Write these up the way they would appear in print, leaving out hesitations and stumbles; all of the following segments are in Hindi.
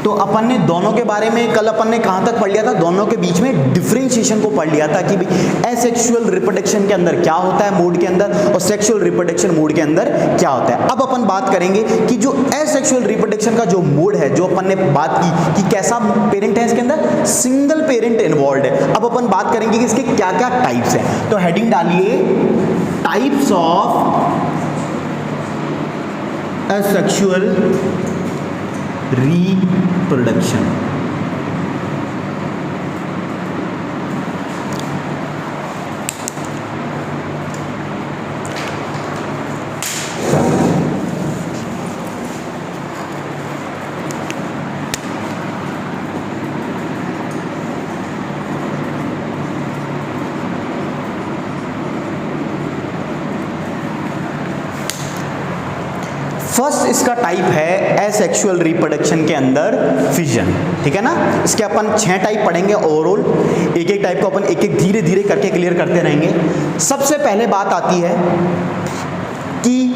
तो अपन ने दोनों के बारे में कल अपन ने कहां तक पढ़ लिया था, दोनों के बीच में डिफरेंशिएशन को पढ़ लिया था कि भाई एसेक्सुअल रिप्रोडक्शन के अंदर क्या होता है मोड के अंदर और सेक्सुअल रिप्रोडक्शन मोड के अंदर क्या होता है। अब अपन बात करेंगे कि जो एसेक्सुअल रिप्रोडक्शन का जो मोड है, जो अपन ने बात की कि कैसा पेरेंट है इसके अंदर, सिंगल पेरेंट इन्वॉल्व है। अब अपन बात करेंगे कि इसके क्या क्या टाइप्स हैं। तो हेडिंग डालिए types of asexual reproduction। First इसका टाइप है एसेक्सुअल रिप्रोडक्शन के अंदर फिजन, ठीक है ना। इसके अपन 6 टाइप पढ़ेंगे ओवरऑल, एक एक टाइप को अपन एक एक धीरे धीरे करके क्लियर करते रहेंगे। सबसे पहले बात आती है कि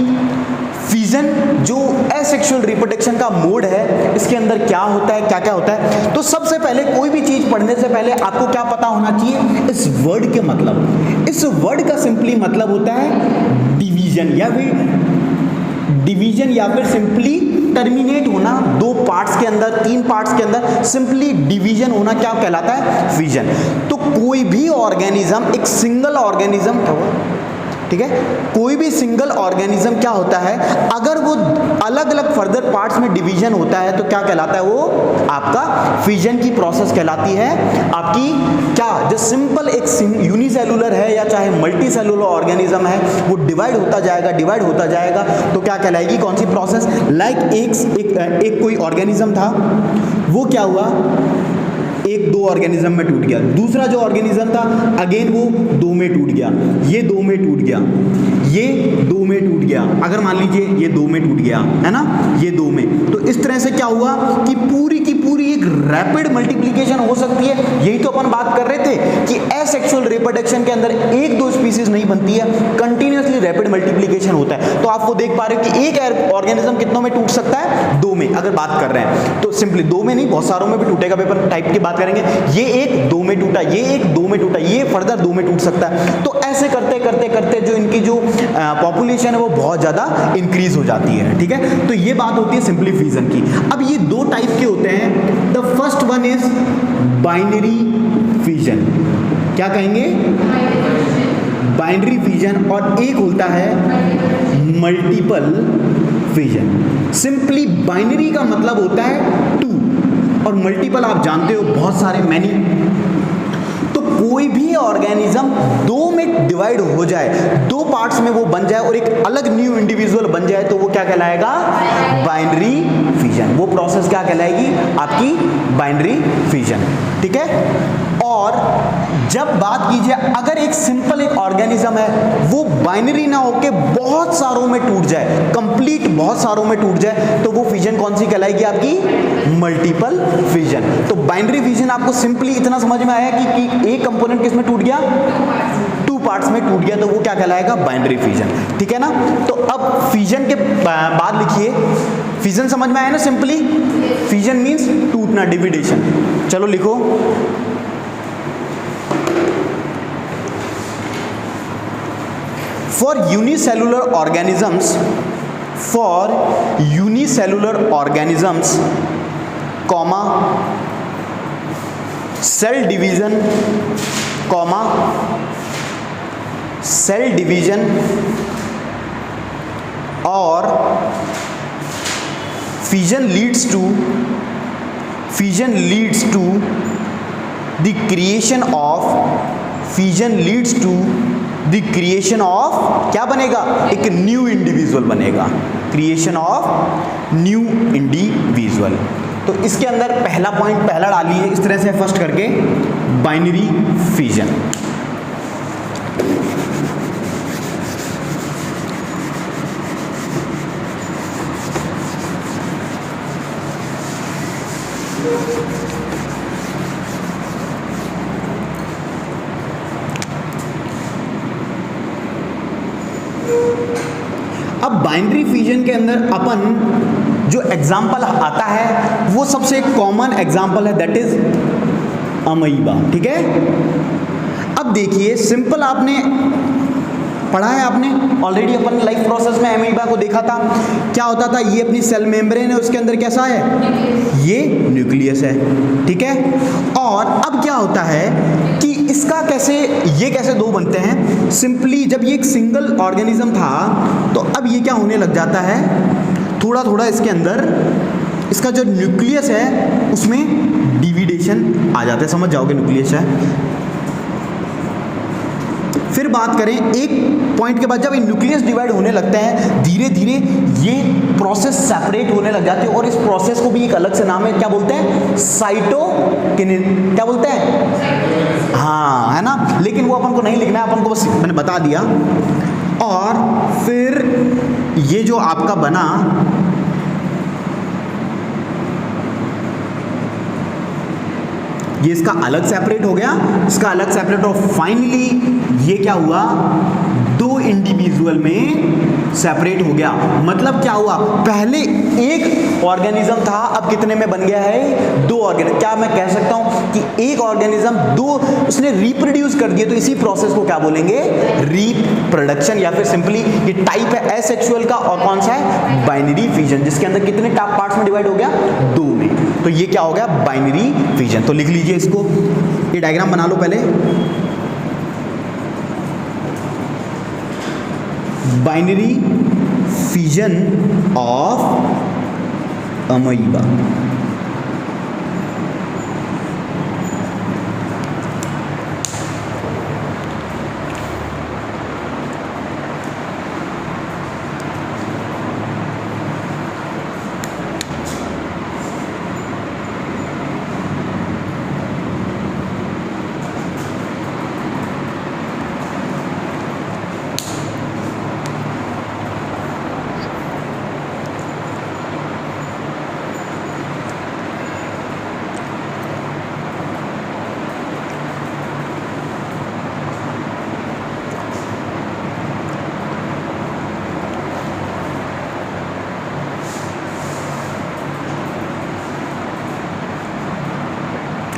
फिजन जो एसेक्सुअल रिप्रोडक्शन का मोड है, इसके अंदर क्या होता है, क्या क्या होता है। तो सबसे पहले कोई भी चीज पढ़ने से पहले आपको क्या पता होना चाहिए, इस वर्ड के मतलब। इस वर्ड का सिंपली मतलब होता है डिवीजन या फिर सिंपली टर्मिनेट होना। 2 पार्ट्स के अंदर, 3 पार्ट्स के अंदर सिंपली डिवीजन होना क्या कहलाता है, फिजन। तो कोई भी ऑर्गेनिज्म, एक सिंगल ऑर्गेनिज्म, ठीक है, कोई भी सिंगल ऑर्गेनिज्म क्या होता है, अगर वो अलग अलग फर्दर पार्ट्स में डिवीजन होता है तो क्या कहलाता है, वो आपका फिजन की प्रोसेस कहलाती है। आपकी क्या जो सिंपल एक यूनिसेलुलर है या चाहे मल्टी सेलुलर ऑर्गेनिज्म है, वो डिवाइड होता जाएगा तो क्या कहलाएगी, कौन सी प्रोसेस। लाइक एक कोई ऑर्गेनिज्म था, वो क्या हुआ, 1-2 ऑर्गेनिज्म में टूट गया। दूसरा जो ऑर्गेनिज्म था अगेन वो 2 में टूट गया, ये 2 में टूट गया, ये 2 में टूट गया। अगर मान लीजिए ये 2 में टूट गया है ना, ये 2 में, तो इस तरह से क्या हुआ कि पूरी की पूरी एक रैपिड मल्टीप्लिकेशन हो सकती है। यही तो अपन बात कर रहे थे कि एसेक्सुअल रिप्रोडक्शन के अंदर 1-2 स्पीसीज नहीं बनती है, कंटिन्यूअसली रैपिड मल्टीप्लिकेशन होता है। तो आप वो देख पा रहे हो कि एक ऑर्गेनिज्म कितनों में टूट सकता है, 2 में अगर बात कर रहे हैं तो सिंपली 2 में नहीं, बहुत सारों में भी टूटेगा। पेपर टाइप की बात करेंगे, ये एक 2 में टूटा, ये एक 2 में टूटा, ये फर्दर 2 में टूट सकता है। तो ऐसे करते करते करते जो इनकी जो पॉपुलेशन है वो बहुत ज्यादा इंक्रीज हो जाती है, ठीक है। तो ये बात होती है सिंपली फिजन की। अब ये 2 टाइप के होते हैं। The first one is binary fission, क्या कहेंगे, बाइनरी फिजन, और एक होता है मल्टीपल फिजन। सिंपली बाइनरी का मतलब होता है 2 और मल्टीपल आप जानते हो बहुत सारे, मैनी। तो कोई भी ऑर्गेनिज्म 2 में डिवाइड हो जाए, 2 पार्ट्स में वो बन जाए और एक अलग न्यू इंडिविजुअल बन जाए, तो वो क्या कहलाएगा, बाइनरी फिजन। वो प्रोसेस क्या कहलाएगी, आपकी बाइनरी फिजन, ठीक है। और जब बात कीजिए अगर एक सिंपल एक ऑर्गेनिज्म है वो बाइनरी ना होके बहुत सारों में टूट जाए, कंप्लीट बहुत सारों में टूट जाए, तो वो फिजन कौन सी कहलाएगी, आपकी मल्टीपल फिजन। तो बाइनरी फिजन आपको सिंपली इतना समझ में आया कि एक कंपोनेंट किस में टूट गया, 2 पार्ट्स में टूट गया, तो वो क्या कहलाएगा, बाइनरी फिजन, ठीक है ना। तो अब फिजन के बाद लिखिए, फिजन समझ में आया ना, सिंपली फिजन मींस टूटना, डिविडेशन। चलो लिखो, for unicellular organisms, comma, cell division और fission leads to the creation of क्या बनेगा, एक न्यू इंडिविजुअल बनेगा, क्रिएशन ऑफ न्यू इंडिविजुअल। तो इसके अंदर पहला पॉइंट पहला डालिए इस तरह से फर्स्ट करके, बाइनरी फिजन। अब बाइनरी फिजन के अंदर अपन जो एग्जाम्पल आता है वो सबसे कॉमन एग्जाम्पल है, दैट इज अमीबा। ठीक है, अब देखिए सिंपल आपने पढ़ा है, आपने ऑलरेडी अपन लाइफ प्रोसेस में अमीबा को देखा था। क्या होता था, ये अपनी सेल मेम्ब्रेन है, उसके अंदर कैसा है, ये न्यूक्लियस है। ठीक है, और अब क्या होता है कि इसका कैसे, ये कैसे दो बनते हैं, सिंपली जब ये एक सिंगल ऑर्गेनिज्म था तो अब ये क्या होने लग जाता है, थोड़ा थोड़ा इसके अंदर इसका जो न्यूक्लियस है उसमें डिविडेशन आ जाता है। समझ जाओगे न्यूक्लियस है। फिर बात करें एक पॉइंट के बाद जब ये न्यूक्लियस डिवाइड होने लगते हैं, धीरे धीरे ये प्रोसेस सेपरेट होने लग जाती है और इस प्रोसेस को भी एक अलग से नाम है, क्या बोलते हैं, साइटोकिनेसिस। क्या बोलते हैं, हाँ, है ना, लेकिन वो अपन को नहीं लिखना है, अपन को बस मैंने बता दिया। और फिर ये जो आपका बना, ये इसका अलग सेपरेट हो गया, इसका अलग सेपरेट, और फाइनली ये क्या हुआ, दो इंडिविजुअल में सेपरेट हो गया। मतलब क्या हुआ, पहले एक ऑर्गेनिज्म था, अब कितने में बन गया है, दो ऑर्गेनिज्म। क्या मैं कह सकता हूं कि एक ऑर्गेनिज्म दो, उसने रिप्रोड्यूस कर दिया, तो इसी प्रोसेस को क्या बोलेंगे, रिप्रोडक्शन, या फिर सिंपली ये टाइप है एसेक्सुअल का, और कौन सा है, बाइनरी फिजन, जिसके अंदर कितने पार्ट्स में डिवाइड हो गया, दो में। तो ये क्या हो गया, बाइनरी फिजन। तो लिख लीजिए इसको, ये डायग्राम बना लो पहले, बाइनरी फिजन ऑफ अमीबा।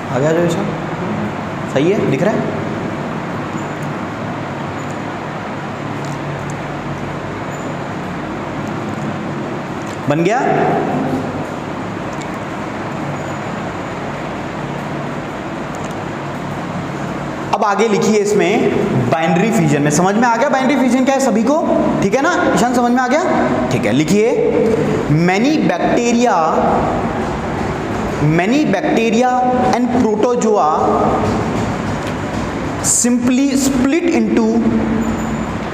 आ गया जो इसमें, सही है, दिख रहा है। बन गया। अब आगे लिखिए इसमें बाइनरी फिजन में, समझ में आ गया बाइनरी फिजन क्या है सभी को, ठीक है ना, ईशान समझ में आ गया, ठीक है। लिखिए, many bacteria and protozoa simply split into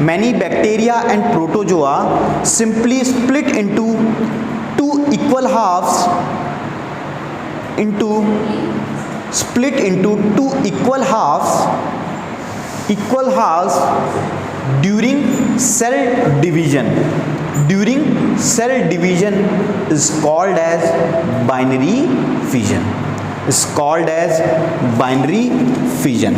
many bacteria and protozoa simply split into two equal halves during cell division. During cell division is called as binary fission. Is called as binary fission.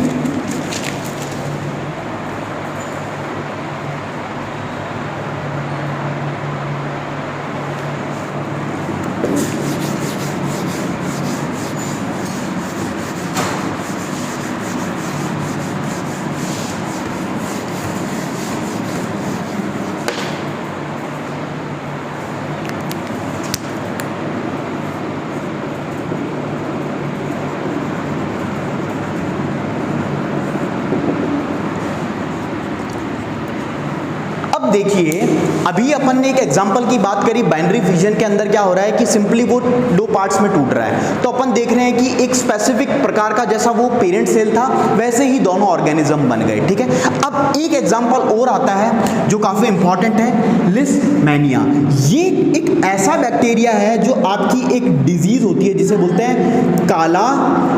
देखिए, अभी अपन ने एक एग्जांपल की बात करी, बाइनरी फिजन के अंदर क्या हो रहा है कि सिंपली वो दो पार्ट्स में टूट रहा है। तो अपन देख रहे हैं कि एक स्पेसिफिक प्रकार का, जैसा वो पेरेंट सेल था वैसे ही दोनों ऑर्गेनिज्म बन गए, ठीक है। अब एक एग्जांपल और आता है जो काफी इंपॉर्टेंट है, लिस्टमैनिया। ये एक ऐसा बैक्टीरिया है जो आपकी एक डिजीज होती है जिसे बोलते हैं काला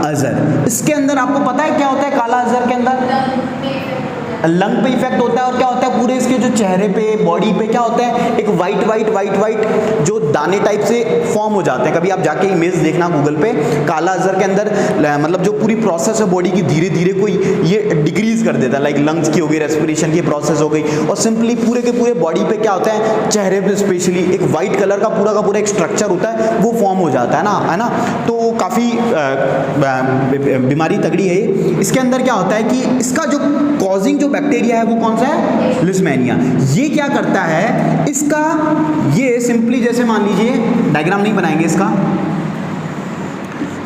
अजहर। इसके अंदर आपको पता है क्या होता है काला अजहर के अंदर? लंग पे इफेक्ट होता है और क्या होता है पूरे इसके जो चेहरे पे बॉडी पे क्या होता है एक वाइट जो दाने टाइप से फॉर्म हो जाते हैं। कभी आप जाके इमेज देखना गूगल पे, काला अजहर के अंदर मतलब जो पूरी प्रोसेस है बॉडी की धीरे धीरे कोई ये डिक्रीज कर देता है, लाइक लंग्स की हो गई, रेस्पिरेशन की प्रोसेस हो गई, और सिंपली पूरे के पूरे बॉडी पे क्या होता है चेहरे पे स्पेशली एक वाइट कलर का पूरा एक स्ट्रक्चर होता है वो फॉर्म हो जाता है ना। तो काफ़ी बीमारी तगड़ी है। इसके अंदर क्या होता है कि इसका जो कॉजिंग जो बैक्टीरिया है वो कौन सा है, लिस्मेनिया। ये क्या करता है इसका, ये सिंपली जैसे मान लीजिए, डायग्राम नहीं बनाएंगे इसका,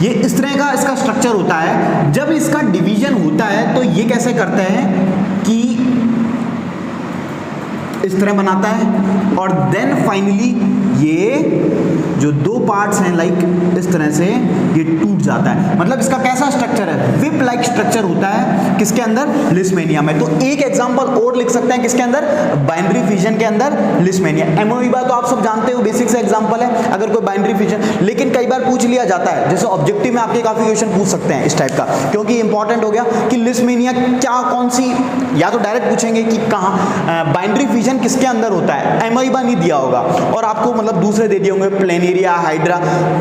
ये इस तरह का इसका स्ट्रक्चर होता है। जब इसका डिवीजन होता है तो ये कैसे करता है कि इस तरह बनाता है और देन फाइनली ये जो दो पार्ट्स हैं लाइक इस तरह से ये टूट जाता है। मतलब इसका कैसा स्ट्रक्चर है, विप लाइक स्ट्रक्चर होता है किसके अंदर, लिस्मेनिया में। तो एक एग्जांपल और लिख सकते हैं किसके अंदर, बाइनरी फिजन के अंदर, लिस्मेनिया। एमोइबा तो आप सब जानते हो, बेसिक सा एग्जांपल है अगर कोई बाइनरी फिजन, लेकिन कई बार पूछ लिया जाता है, जैसे ऑब्जेक्टिव में आपके काफी क्वेश्चन पूछ सकते हैं इस टाइप का, क्योंकि इंपॉर्टेंट हो गया कि लिस्मेनिया क्या कौन सी, या तो डायरेक्ट पूछेंगे कि कहाँ बाइनरी फिजन किसके अंदर होता है, एमोइबा नहीं दिया होगा और आपको मतलब दूसरे दे दिए होंगे, प्लेनेरिया, हाइड्रा,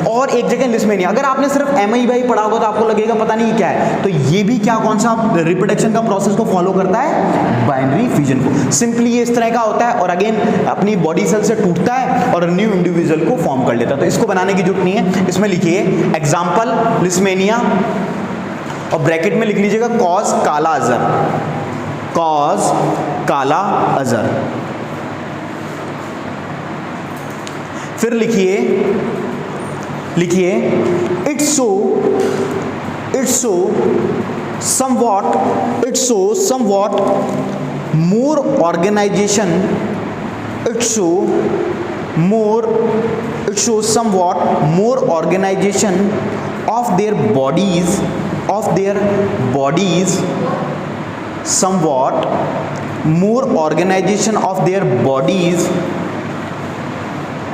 और एक जगह लिस्मेनिया। अगर आपने सिर्फ एमोइबा ही पढ़ा होगा तो आपको लगेगा पता नहीं क्या है, तो ये भी क्या कौन सा रिप्रोडक्शन का प्रोसेस को फॉलो करता है, बाइनरी फिजन को। सिंपली ये इस तरह का होता है और अगेन अपनी बॉडी सेल से टूटता है और न्यू इंडिविजुअल को फॉर्म कर लेता है। तो इसको बनाने की जरूरत नहीं है, इसमें लिखिए एग्जाम्पल लिस्मेनिया और ब्रैकेट में लिख लीजिएगा कॉज काला अजहर, कॉज काला अजहर। फिर लिखिए it's so somewhat more organisation, it's show somewhat more organisation of their bodies, somewhat more organization of their bodies,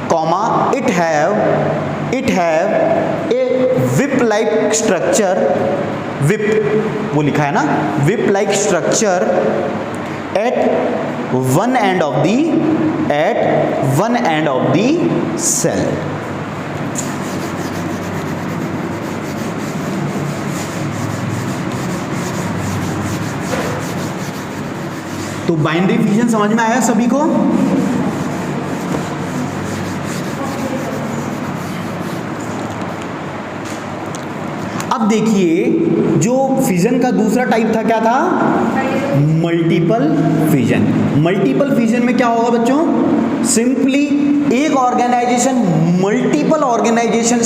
comma it have a whip like structure, whip वो लिखा है ना, whip like structure at one end of the cell। तो बाइनरी फिजन समझ में आया सभी को? अब देखिए जो फिजन का दूसरा टाइप था क्या था, मल्टीपल फिजन। मल्टीपल फिजन में क्या होगा बच्चों, सिंपली एक ऑर्गेनाइजेशन मल्टीपल ऑर्गेनाइजेशन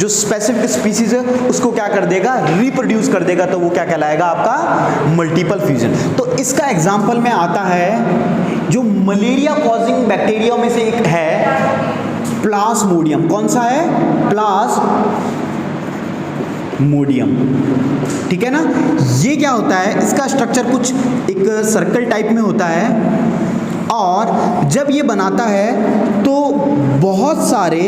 जो स्पेसिफिक स्पीसीज है उसको क्या कर देगा, रिप्रोड्यूस कर देगा, तो वो क्या कहलाएगा आपका मल्टीपल फिजन। तो इसका एग्जांपल में आता है जो मलेरिया कॉजिंग बैक्टीरिया में से एक है प्लाज्मोडियम। कौन सा है, प्लाज्मोडियम, ठीक है ना। ये क्या होता है, इसका स्ट्रक्चर कुछ एक सर्कल टाइप में होता है और जब ये बनाता है तो बहुत सारे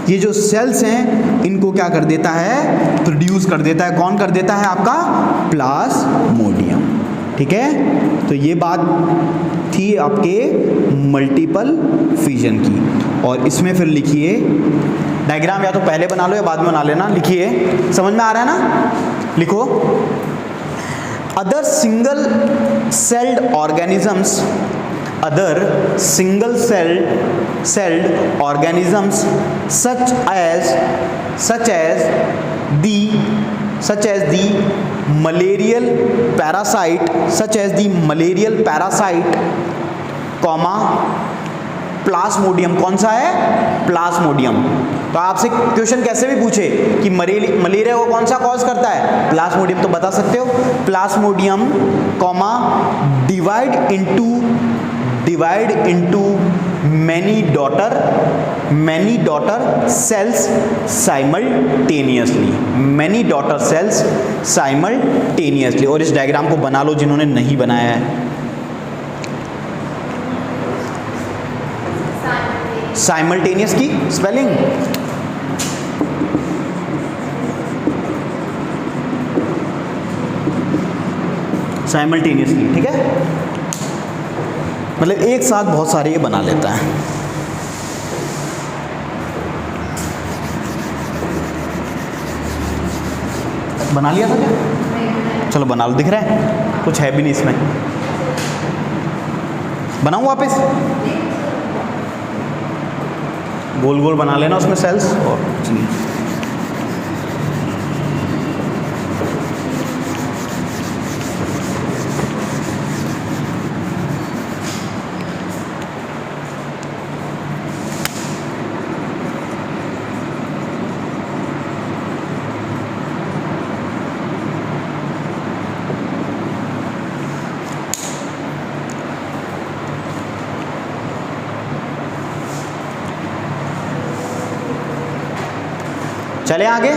ये जो सेल्स हैं इनको क्या कर देता है, प्रोड्यूस कर देता है। कौन कर देता है, आपका प्लाज्मोडियम, ठीक है। तो ये बात थी आपके मल्टीपल फिजन की। और इसमें फिर लिखिए डायग्राम, या तो पहले बना लो या बाद में बना लेना। लिखिए, समझ में आ रहा है ना, लिखो other single celled organisms such as the malarial parasite, comma Plasmodium. कौन सा है, प्लाज्मोडियम। तो आपसे क्वेश्चन कैसे भी पूछे कि मलेरिया को कौन सा कॉज करता है, प्लाज्मोडियम, तो बता सकते हो Plasmodium, comma divide into many daughter cells simultaneously. और इस डायग्राम को बना लो जिन्होंने नहीं बनाया है। साइमल्टेनियस की स्पेलिंग साइमल्टेनियसली, ठीक है, मतलब एक साथ बहुत सारे ये बना लेता है। बना लिया था क्या? चलो बना लो, दिख रहा है कुछ है भी नहीं इसमें, बनाऊं वापस? गोल गोल बना लेना उसमें सेल्स और कुछ नहीं। चले आगे।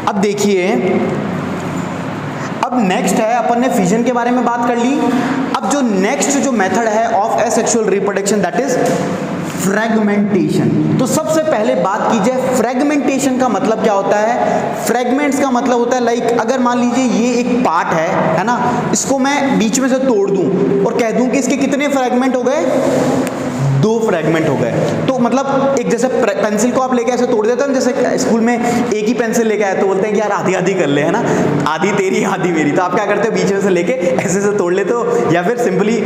अब देखिए, अब नेक्स्ट है, अपन ने फिजन के बारे में बात कर ली। अब जो नेक्स्ट जो मेथड है of asexual reproduction that is fragmentation. तो सबसे पहले बात की जाए फ्रेगमेंटेशन का मतलब क्या होता है। फ्रेगमेंट्स का मतलब होता है लाइक अगर मान लीजिए ये एक पार्ट है ना, इसको मैं बीच में से तोड़ दूं और कह दूं कि इसके कितने फ्रेगमेंट हो गए, 2 फ्रेगमेंट हो गए। तो मतलब एक जैसे पेंसिल को आप लेके ऐसे तोड़ देते हैं, जैसे स्कूल में एक ही पेंसिल लेके आए तो बोलते हैं कि यार आधी आधी कर ले, है ना, आधी तेरी आधी मेरी। तो आप क्या करते हो, बीच में से लेके ऐसे से तोड़ लेते हो या फिर सिंपली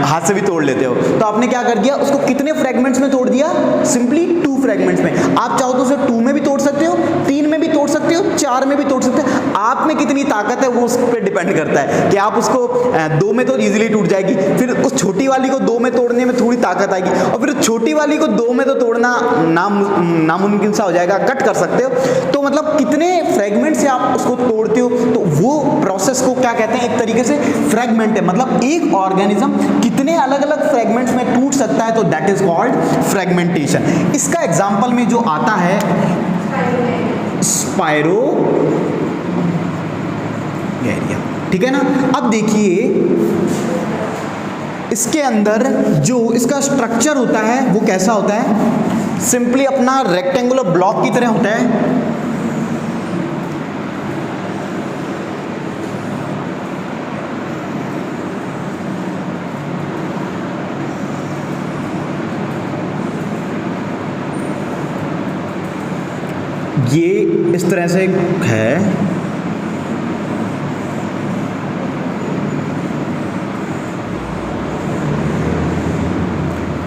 हाथ से भी तोड़ लेते हो। तो आपने क्या कर दिया, उसको कितने फ्रेगमेंट्स में तोड़ दिया, सिंपली 2 फ्रेगमेंट्स में। आप चाहो तो उसे 2 में भी तोड़ सकते हो, 3 में भी तोड़ सकते हो, 4 में भी तोड़ सकते हो। आप में कितनी ताकत है वो उस पर डिपेंड करता है कि आप उसको 2 में तो इजीली टूट जाएगी, फिर उस छोटी वाली को 2 में तोड़ने में थोड़ी ताकत आएगी, और फिर छोटी वाली को 2 में तो तोड़ना नामुमकिन सा हो जाएगा, कट कर सकते हो। तो मतलब कितने फ्रेगमेंट से आप उसको तोड़ते हो, तो वो प्रोसेस को क्या कहते हैं, एक तरीके से फ्रेगमेंट है। मतलब एक ऑर्गेनिज्म कितने अलग अलग फ्रेगमेंट्स में टूट सकता है, तो दैट इज कॉल्ड फ्रेगमेंटेशन। इसका एग्जांपल में जो आता है स्पाइरो गैरिया, ठीक है ना। अब देखिए इसके अंदर जो इसका स्ट्रक्चर होता है वो कैसा होता है, सिंपली अपना रेक्टेंगुलर ब्लॉक की तरह होता है। ये इस तरह से है,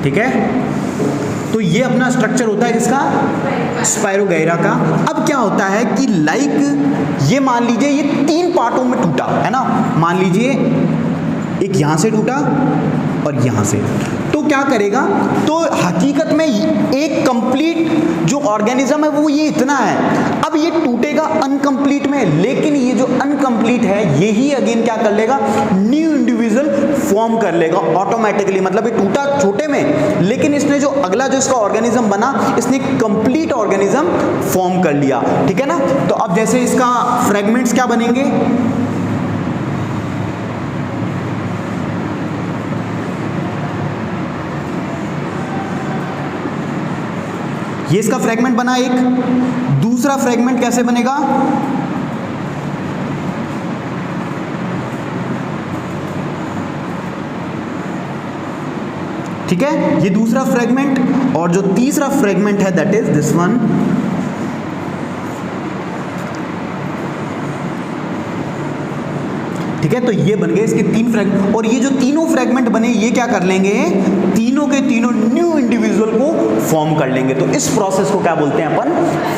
ठीक है। तो ये अपना स्ट्रक्चर होता है किसका, स्पाइरोगैरा का। अब क्या होता है कि लाइक ये मान लीजिए ये 3 पार्टों में टूटा है ना, मान लीजिए एक यहां से टूटा और यहां से, तो क्या करेगा, तो हकीकत में एक कंप्लीट जो ऑर्गेनिज्म है वो ये इतना है। अब ये टूटेगा अनकंप्लीट में, लेकिन ये जो अनकंप्लीट है यही अगेन क्या कर लेगा, न्यू इंडिविजुअल फॉर्म कर लेगा ऑटोमेटिकली। मतलब ये टूटा छोटे में, लेकिन इसने जो अगला जो इसका ऑर्गेनिज्म बना, इसने कंप्लीट ऑर्गेनिज्म फॉर्म कर लिया, ठीक है ना। तो अब जैसे इसका फ्रेगमेंट्स क्या बनेंगे, ये इसका फ्रेगमेंट बना एक, दूसरा फ्रेगमेंट कैसे बनेगा, ठीक है, ये दूसरा फ्रेगमेंट, और जो तीसरा फ्रेगमेंट है दैट इज दिस वन। ठीक है, तो ये बन गए इसके 3 फ्रेगमेंट, और ये जो तीनों फ्रेगमेंट बने ये क्या कर लेंगे, तीनों के तीनों न्यू इंडिविजुअल को फॉर्म कर लेंगे। तो इस प्रोसेस को क्या बोलते हैं अपन,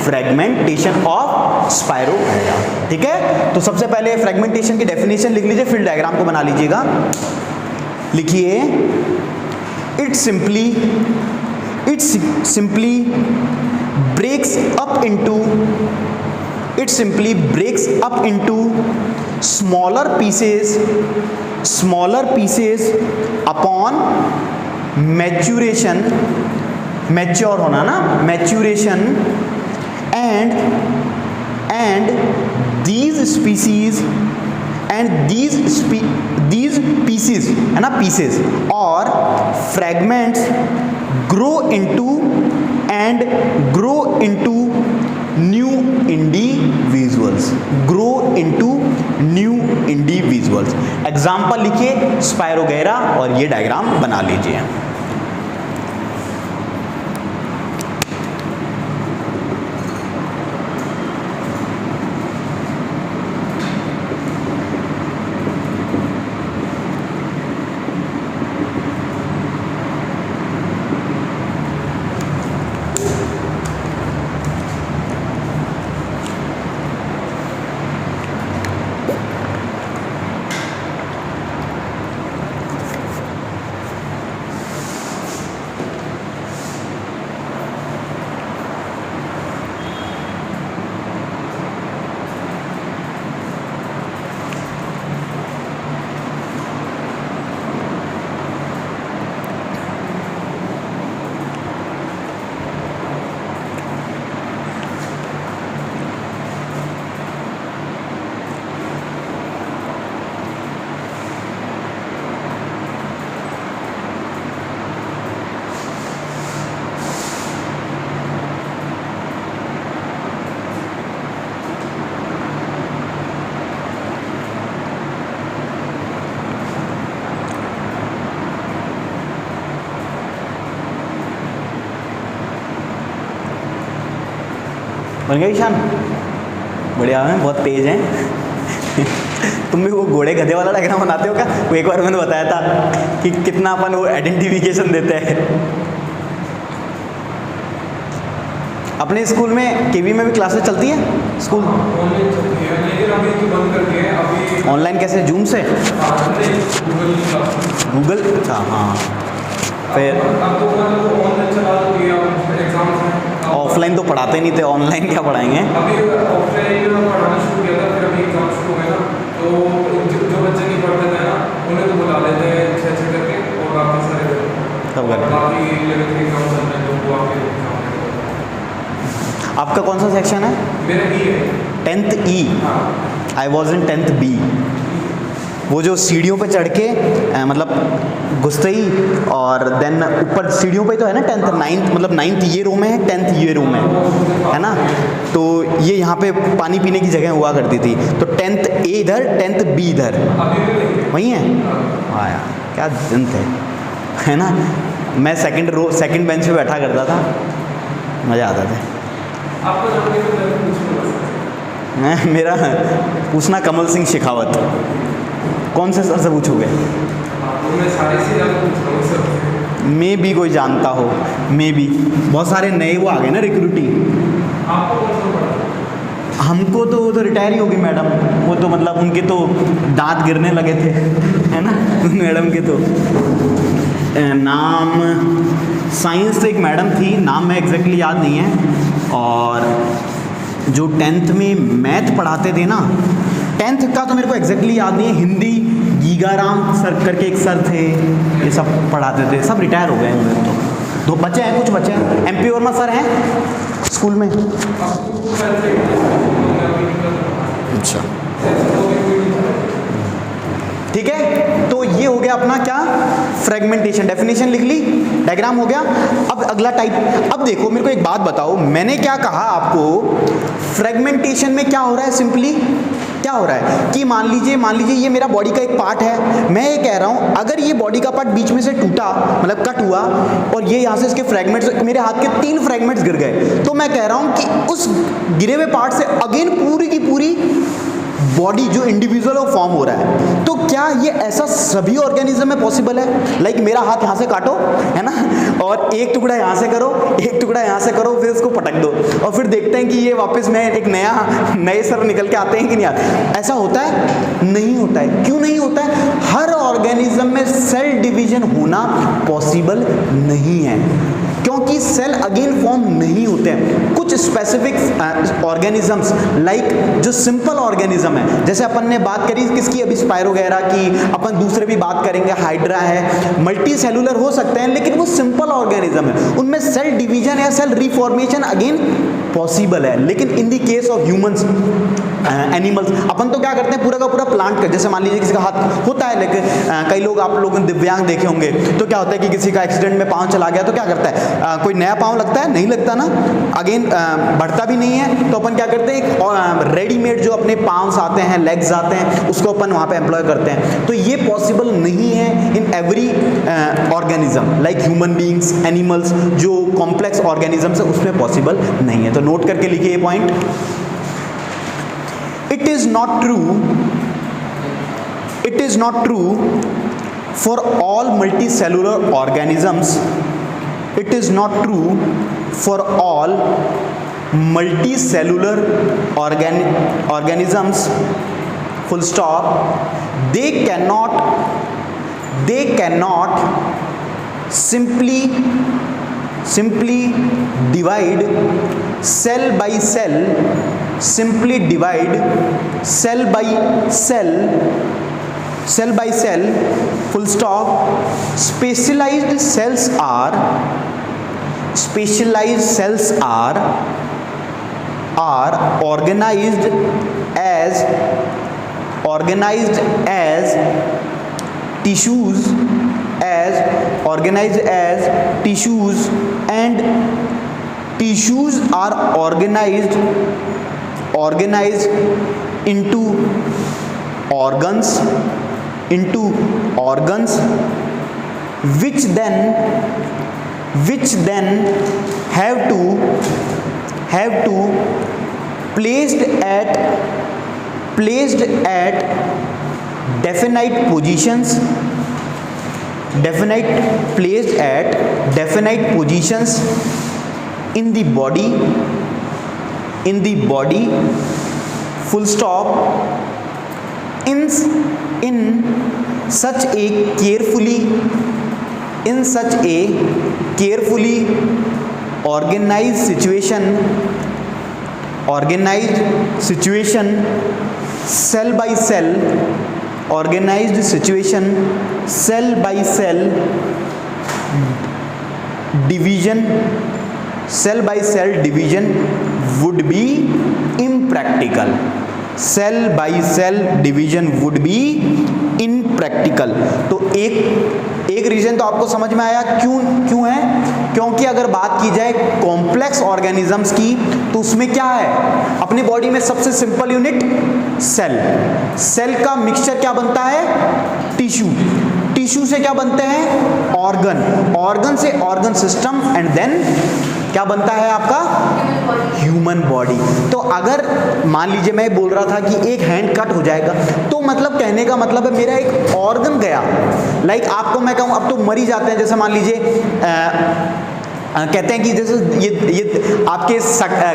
फ्रेगमेंटेशन ऑफ स्पाइरोगैरा, ठीक है। तो सबसे पहले फ्रेगमेंटेशन की डेफिनेशन लिख लीजिए, फिर डायग्राम को बना लीजिएगा। लिखिए, it simply breaks up into smaller pieces upon maturation, mature होना ना, maturation, and these pieces है ना, pieces और fragments grow into new individuals, grow into new individuals. Example लिखिए स्पायरोगैरा और ये डायग्राम बना लीजिए। बन गया ईशान? बढ़िया है, बहुत तेज हैं। तुम भी वो घोड़े गधे वाला डायग्राम बनाते हो क्या? वो एक बार मैंने बताया था कि कितना अपन वो आइडेंटिफिकेशन देते हैं। अपने स्कूल में केवी में भी क्लासेस चलती हैं स्कूल? ऑनलाइन चलती है, लेकिन अभी तो बंद कर दिए हैं। अभी ऑनलाइन कैसे, जूम से? गूगल? अच्छा हाँ। फिर अब तो ऑनलाइन चला दिए, एग्जाम्स हैं। ऑफलाइन तो पढ़ाते नहीं थे, ऑनलाइन क्या पढ़ाएंगे? अभी ऑफलाइन पढ़ाना शुरू किया था, फिर अभी एग्जाम शुरू हो गए ना, तो जो बच्चे नहीं पढ़ते थे ना, उन्हें तो बुला लेते हैं अच्छे करके, और बाकी सारे सब करते हैं। बाकी 11th के एग्जाम चल रहे हैं तो वो आपके एग्जाम देते हैं। आपका कौन सा सेक्शन है? मेरा ई है। 10th E? हाँ। I was in 10th B। वो जो सीढ़ियों पे चढ़ के मतलब घुसते ही, और देन ऊपर सीढ़ियों पे तो है ना 10th 9th, मतलब 9th ये रूम है, 10th ये रूम है ना? तो ये यहाँ पे पानी पीने की जगह हुआ करती थी, तो 10th A इधर, 10th B इधर, वही है? हाँ यार क्या दिन थे, है ना? मैं सेकंड बेंच पे बैठा करता था, मज़ा आता था। मेरा पूछना कमल सिंह शेखावत। कौन से सर से पूछोगे? मैं भी कोई जानता हो, मैं भी बहुत सारे नए वो आ गए ना रिक्रूटी। हमको तो रिटायर ही होगी मैडम, वो तो मतलब उनके तो दांत गिरने लगे थे, है ना मैडम के तो। नाम साइंस से एक मैडम थी, नाम में एग्जैक्टली याद नहीं है, और जो 10th में मैथ पढ़ाते थे ना, 10th का तो मेरे को एग्जैक्टली याद नहीं है, हिंदी गीगाराम सर करके एक सर थे, ये सब पढ़ाते थे, सब रिटायर हो गए हैं। तो 2 बच्चे हैं, कुछ बच्चे हैं। MP वर्मा सर हैं स्कूल में? अच्छा ठीक है, तो ये हो गया अपना क्या, फ्रेगमेंटेशन। डेफिनेशन लिख ली, डायग्राम हो गया। अब अगला टाइप। अब देखो मेरे को एक बात बताओ, मैंने क्या कहा आपको, फ्रेगमेंटेशन में क्या हो रहा है? सिंपली क्या हो रहा है कि मान लीजिए ये मेरा बॉडी का एक पार्ट है, मैं ये कह रहा हूं अगर ये बॉडी का पार्ट बीच में से टूटा, मतलब कट हुआ, और ये यहां से इसके फ्रेगमेंट्स, मेरे हाथ के 3 फ्रेगमेंट्स गिर गए, तो मैं कह रहा हूं कि उस गिरे हुए पार्ट से अगेन पूरी की पूरी बॉडी जो इंडिविजुअल फॉर्म हो रहा है। तो क्या ये ऐसा सभी ऑर्गेनिज्म में पॉसिबल है? लाइक मेरा हाथ यहाँ से काटो, है ना, और एक टुकड़ा यहाँ से करो, एक टुकड़ा यहाँ से करो, फिर इसको पटक दो, और फिर देखते हैं कि ये वापस में एक नए सर निकल के आते हैं कि नहीं आते। ऐसा होता है? नहीं होता है। क्यों नहीं होता है? हर ऑर्गेनिज्म में सेल डिवीजन होना पॉसिबल नहीं है, क्योंकि सेल अगेन फॉर्म नहीं होते हैं। कुछ स्पेसिफिक ऑर्गेनिजम्स लाइक जो सिंपल ऑर्गेनिज्म है, जैसे अपन ने बात करी किसकी अभी, स्पायरोगैरा की, अपन दूसरे भी बात करेंगे, हाइड्रा है, मल्टी सेलुलर हो सकते हैं, लेकिन वो सिंपल ऑर्गेनिज्म है, उनमें सेल डिवीजन या सेल रिफॉर्मेशन अगेन पॉसिबल है। लेकिन in the case of humans, animals, अपन तो क्या करते हैं पूरा का पूरा प्लांट कर, जैसे मान लीजिए किसी का हाथ होता है, लेकिन कई लोग, आप लोगों ने दिव्यांग देखे होंगे, तो क्या होता है कि किसी का एक्सीडेंट में पाँव चला गया तो क्या करता है, कोई नया पाँव लगता है, नहीं लगता ना, अगेन बढ़ता भी नहीं है, तो अपन क्या करते हैं एक रेडीमेड जो अपने पाँव्स आते हैं, लेग्स आते हैं, उसको अपन वहाँ पे एम्प्लॉय करते हैं। तो ये पॉसिबल नहीं है in every organism, like human beings, animals, जो कॉम्प्लेक्स ऑर्गेनिजम्स है उसमें पॉसिबल नहीं है। तो नोट करके लिखिए ये point. It is not true, it is not true for all multicellular organisms. It is not true for all multicellular organisms, full stop. They cannot simply divide cell by cell, simply divide cell by cell, full stop. Specialized cells are organized as tissues, and tissues are organized into organs, which then have to placed at definite positions in the body, full stop. In such a carefully organized situation, cell by cell division would be impractical. तो एक रीजन तो आपको समझ में आया क्यों है, क्योंकि अगर बात की जाए कॉम्प्लेक्स ऑर्गेनिजम्स की तो उसमें क्या है, अपने बॉडी में सबसे सिंपल यूनिट सेल का मिक्सचर क्या बनता है, टिश्यू से क्या बनते हैं, ऑर्गन से ऑर्गन सिस्टम, एंड देन क्या बनता है आपका ह्यूमन बॉडी। तो अगर मान लीजिए मैं बोल रहा था कि एक हैंड कट हो जाएगा, तो मतलब कहने का मतलब है मेरा एक ऑर्गन गया, लाइक आपको मैं कहूँ अब तो मर ही जाते हैं, जैसे मान लीजिए कहते हैं कि जैसे ये आपके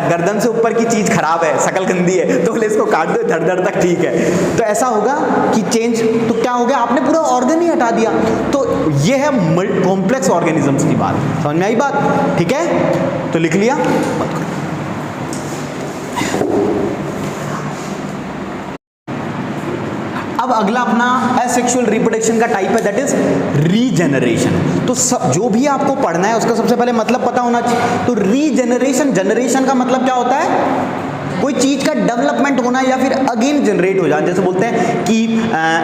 गर्दन से ऊपर की चीज खराब है, शकल गंदी है, तो बोले इसको काट दो, धड़ तक ठीक है। तो ऐसा होगा कि चेंज, तो क्या हो गया, आपने पूरा ऑर्गन ही हटा दिया। तो ये है कॉम्प्लेक्स ऑर्गेनिजम्स की बात, समझ में आई बात, ठीक है, तो लिख लिया। अब अगला अपना एसेक्सुअल रिप्रोडक्शन का टाइप है, दैट इज रीजेनरेशन। तो जो भी आपको पढ़ना है उसका सबसे पहले मतलब पता होना चाहिए। तो जनरेशन का मतलब क्या होता है, कोई चीज का डेवलपमेंट होना या फिर अगेन जनरेट हो जाना। जैसे बोलते हैं कि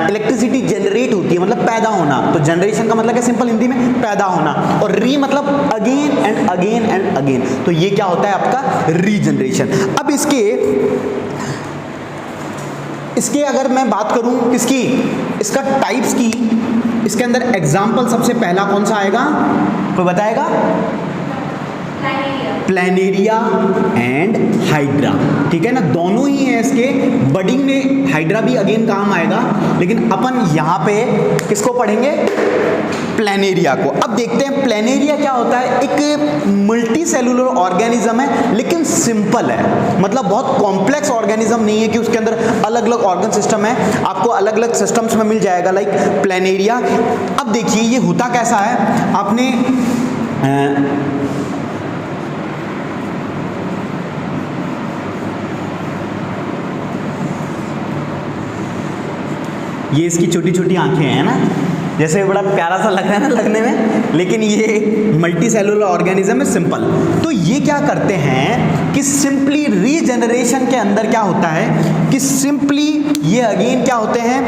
इलेक्ट्रिसिटी जनरेट होती है, मतलब पैदा होना, तो जनरेशन का मतलब क्या, सिंपल हिंदी में पैदा होना, और री मतलब again and again and again. तो ये क्या होता है आपका रीजनरेशन। अब इसके अगर मैं बात करूं किसकी, इसका टाइप्स की, इसके अंदर एग्जाम्पल सबसे पहला कौन सा आएगा, कोई बताएगा? प्लेनेरिया एंड हाइड्रा, ठीक है ना, दोनों ही हैं इसके। बडिंग में हाइड्रा भी अगेन काम आएगा, लेकिन अपन यहाँ पे किसको पढ़ेंगे, प्लेनेरिया को। अब देखते हैं प्लेनेरिया क्या होता है। एक मल्टी सेलुलर ऑर्गेनिज्म है, लेकिन सिंपल है, मतलब बहुत कॉम्प्लेक्स ऑर्गेनिज्म नहीं है कि उसके अंदर अलग अलग ऑर्गन सिस्टम है, आपको अलग अलग सिस्टम्स में मिल जाएगा, लाइक प्लेनेरिया। अब देखिए ये होता कैसा है, आपने ये इसकी छोटी छोटी आंखें हैं ना, जैसे बड़ा प्यारा सा लग रहा है ना लगने में, लेकिन ये मल्टी सेलुलर ऑर्गेनिज्म है सिंपल। तो ये क्या करते हैं कि सिंपली रीजनरेशन के अंदर क्या होता है कि सिंपली ये अगेन क्या होते हैं,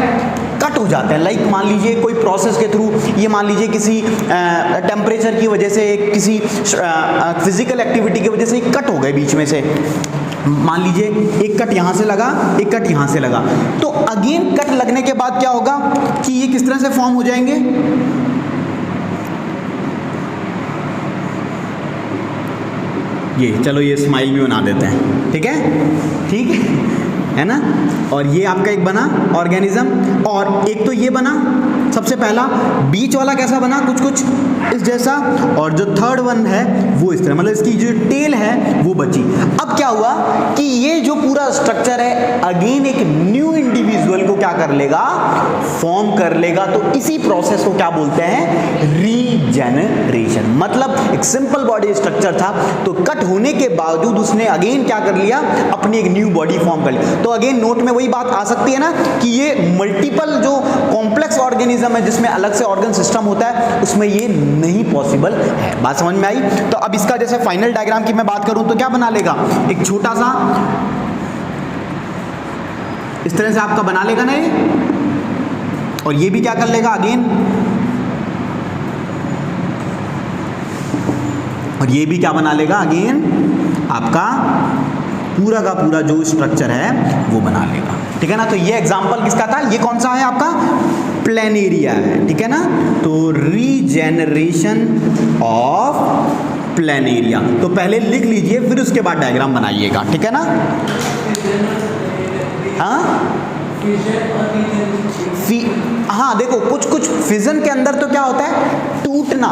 कट हो जाते हैं। लाइक मान लीजिए कोई प्रोसेस के थ्रू, ये मान लीजिए किसी टेम्परेचर की वजह से, किसी फिजिकल एक्टिविटी की वजह से कट हो गए बीच में से। मान लीजिए एक कट यहाँ से लगा, एक कट यहाँ से लगा, तो अगेन कट लगने के बाद क्या होगा कि ये किस तरह से फॉर्म हो जाएंगे, ये चलो ये स्माइल भी बना देते हैं, ठीक है, ठीक है ना। और ये आपका एक बना ऑर्गेनिज्म, और एक तो ये बना सबसे पहला, बीच वाला कैसा बना, कुछ कुछ इस जैसा, और जो थर्ड वन है वो इस तरह, मतलब इसकी जो टेल है वो बची। अब क्या हुआ कि ये जो पूरा स्ट्रक्चर है अगेन एक न्यू इंडिविजुअल को क्या कर लेगा, फॉर्म कर लेगा। तो इसी प्रोसेस को क्या बोलते हैं, रीजनरेशन। मतलब एक सिंपल बॉडी स्ट्रक्चर था, तो कट होने के बावजूद उसने अगेन क्या कर लिया, अपनी एक न्यू बॉडी फॉर्म कर ली। तो अगेन नोट में वही बात आ सकती है ना कि ये मल्टीपल जो कॉम्प्लेक्स ऑर्गेनिज्म है जिसमें अलग से ऑर्गन सिस्टम होता है, उसमें ये नहीं पॉसिबल है। बात समझ में आई। तो अब इसका जैसे फाइनल डायग्राम की मैं बात करूं तो क्या बना लेगा, एक छोटा सा इस तरह से आपका बना लेगा ना ये, और ये भी क्या कर लेगा अगेन, और ये भी क्या बना लेगा अगेन, आपका पूरा का पूरा जो स्ट्रक्चर है वो बना लेगा, ठीक है ना। तो ये एग्जांपल किसका था, ये कौन सा है आपका, प्लेनेरिया है, ठीक है ना। तो रीजेनरेशन ऑफ प्लेनेरिया, तो पहले लिख लीजिए फिर उसके बाद डायग्राम बनाइएगा, ठीक है ना। हाँ देखो कुछ कुछ फिजन के अंदर तो क्या होता है, टूटना,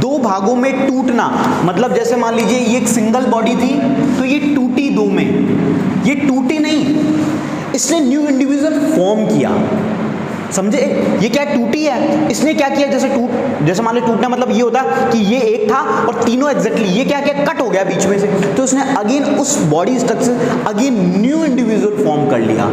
दो भागों में टूटना। मतलब जैसे मान लीजिए ये एक सिंगल बॉडी थी तो ये टूटी दो में, ये टूटी नहीं, इसने न्यू इंडिविजुअल फॉर्म किया, समझे। ये क्या टूटी है, इसने क्या किया, जैसे मान लो टूटना मतलब ये होता कि ये एक था और तीनों एग्जैक्टली ये क्या क्या कट हो गया बीच में से, तो उसने अगेन उस body structure again new individual form कर लिया।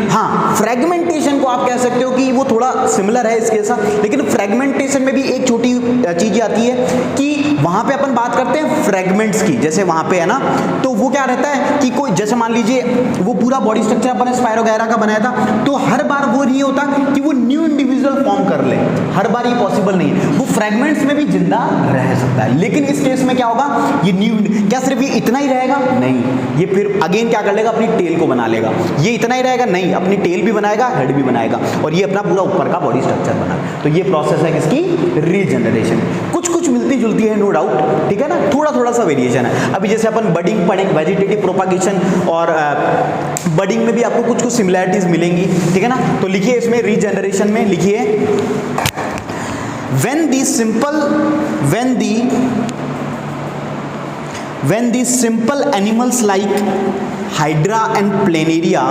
हाँ, फ्रेगमेंटेशन को आप कह सकते हो कि वो थोड़ा सिमिलर है इसके साथ, लेकिन फ्रेगमेंटेशन में भी एक छोटी चीज आती है कि वहां पे अपन बात करते हैं फ्रेगमेंट्स की, जैसे वहां पे है ना, तो वो क्या रहता है कि कोई जैसे मान लीजिए वो पूरा बॉडी स्ट्रक्चर अपन स्पायरोगैरा का बनाया था, तो हर बार वो नहीं होता कि वो न्यू इंडिविजुअल फॉर्म कर ले, हर बार ये पॉसिबल नहीं है, वो फ्रेगमेंट्स में भी जिंदा रह सकता है। लेकिन इस केस में क्या होगा, ये न्यू, क्या सिर्फ ये इतना ही रहेगा, नहीं, ये फिर अगेन क्या कर लेगा, अपनी टेल को बना लेगा। ये इतना ही रहेगा, नहीं, अपनी टेल भी बनाएगा, हेड भी बनाएगा, और ये अपना पूरा ऊपर का बॉडी स्ट्रक्चर बना। तो ये प्रोसेस है किसकी, रीजनरेशन। कुछ कुछ मिलती जुलती है नो डाउट, ठीक है ना, थोड़ा थोड़ा सा वेरिएशन है। अभी जैसे अपन बडिंग पढ़ेंगे, वेजिटेटिव प्रोपागेशन और बडिंग में भी आपको कुछ कुछ सिमिलैरिटीज मिलेंगी, ठीक है ना। तो लिखिए इसमें रीजनरेशन में लिखिए, when the simple animals like hydra and planaria,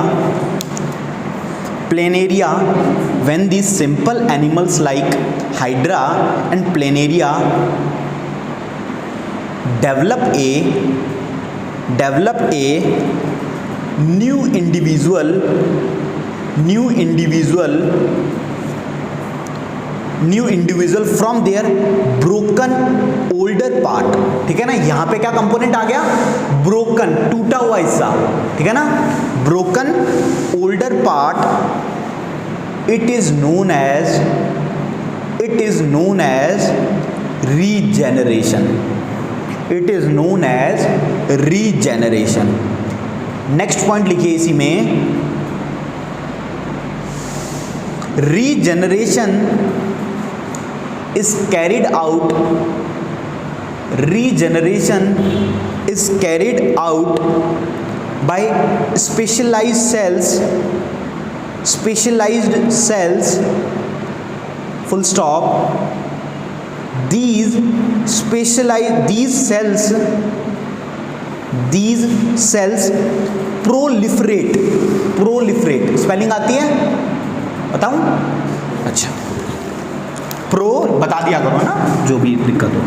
when these simple animals like hydra and planaria develop a new individual from their broken older part, ठीक है ना। यहां पे क्या कंपोनेंट आ गया, ब्रोकन, टूटा हुआ हिस्सा, ठीक है ना, broken older part, it is known as regeneration, it is known as regeneration. Next point लिखिए इसी में, regeneration is carried out by specialized cells, full stop. These cells proliferate, spelling आती है, बताऊं, अच्छा, प्रो बता दिया करो ना, जो भी दिक्कत हो,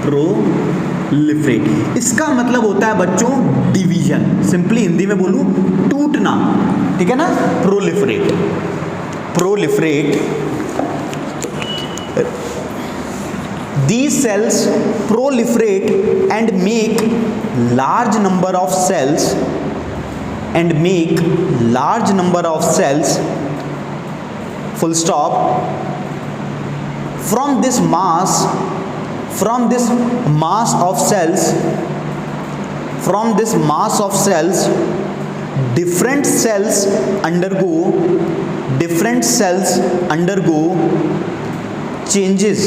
प्रोलिफरेट, इसका मतलब होता है बच्चों डिवीजन, सिंपली हिंदी में बोलूं टूटना, ठीक है ना, proliferate. these cells proliferate and make large number of cells full stop. From this mass of cells different cells undergo changes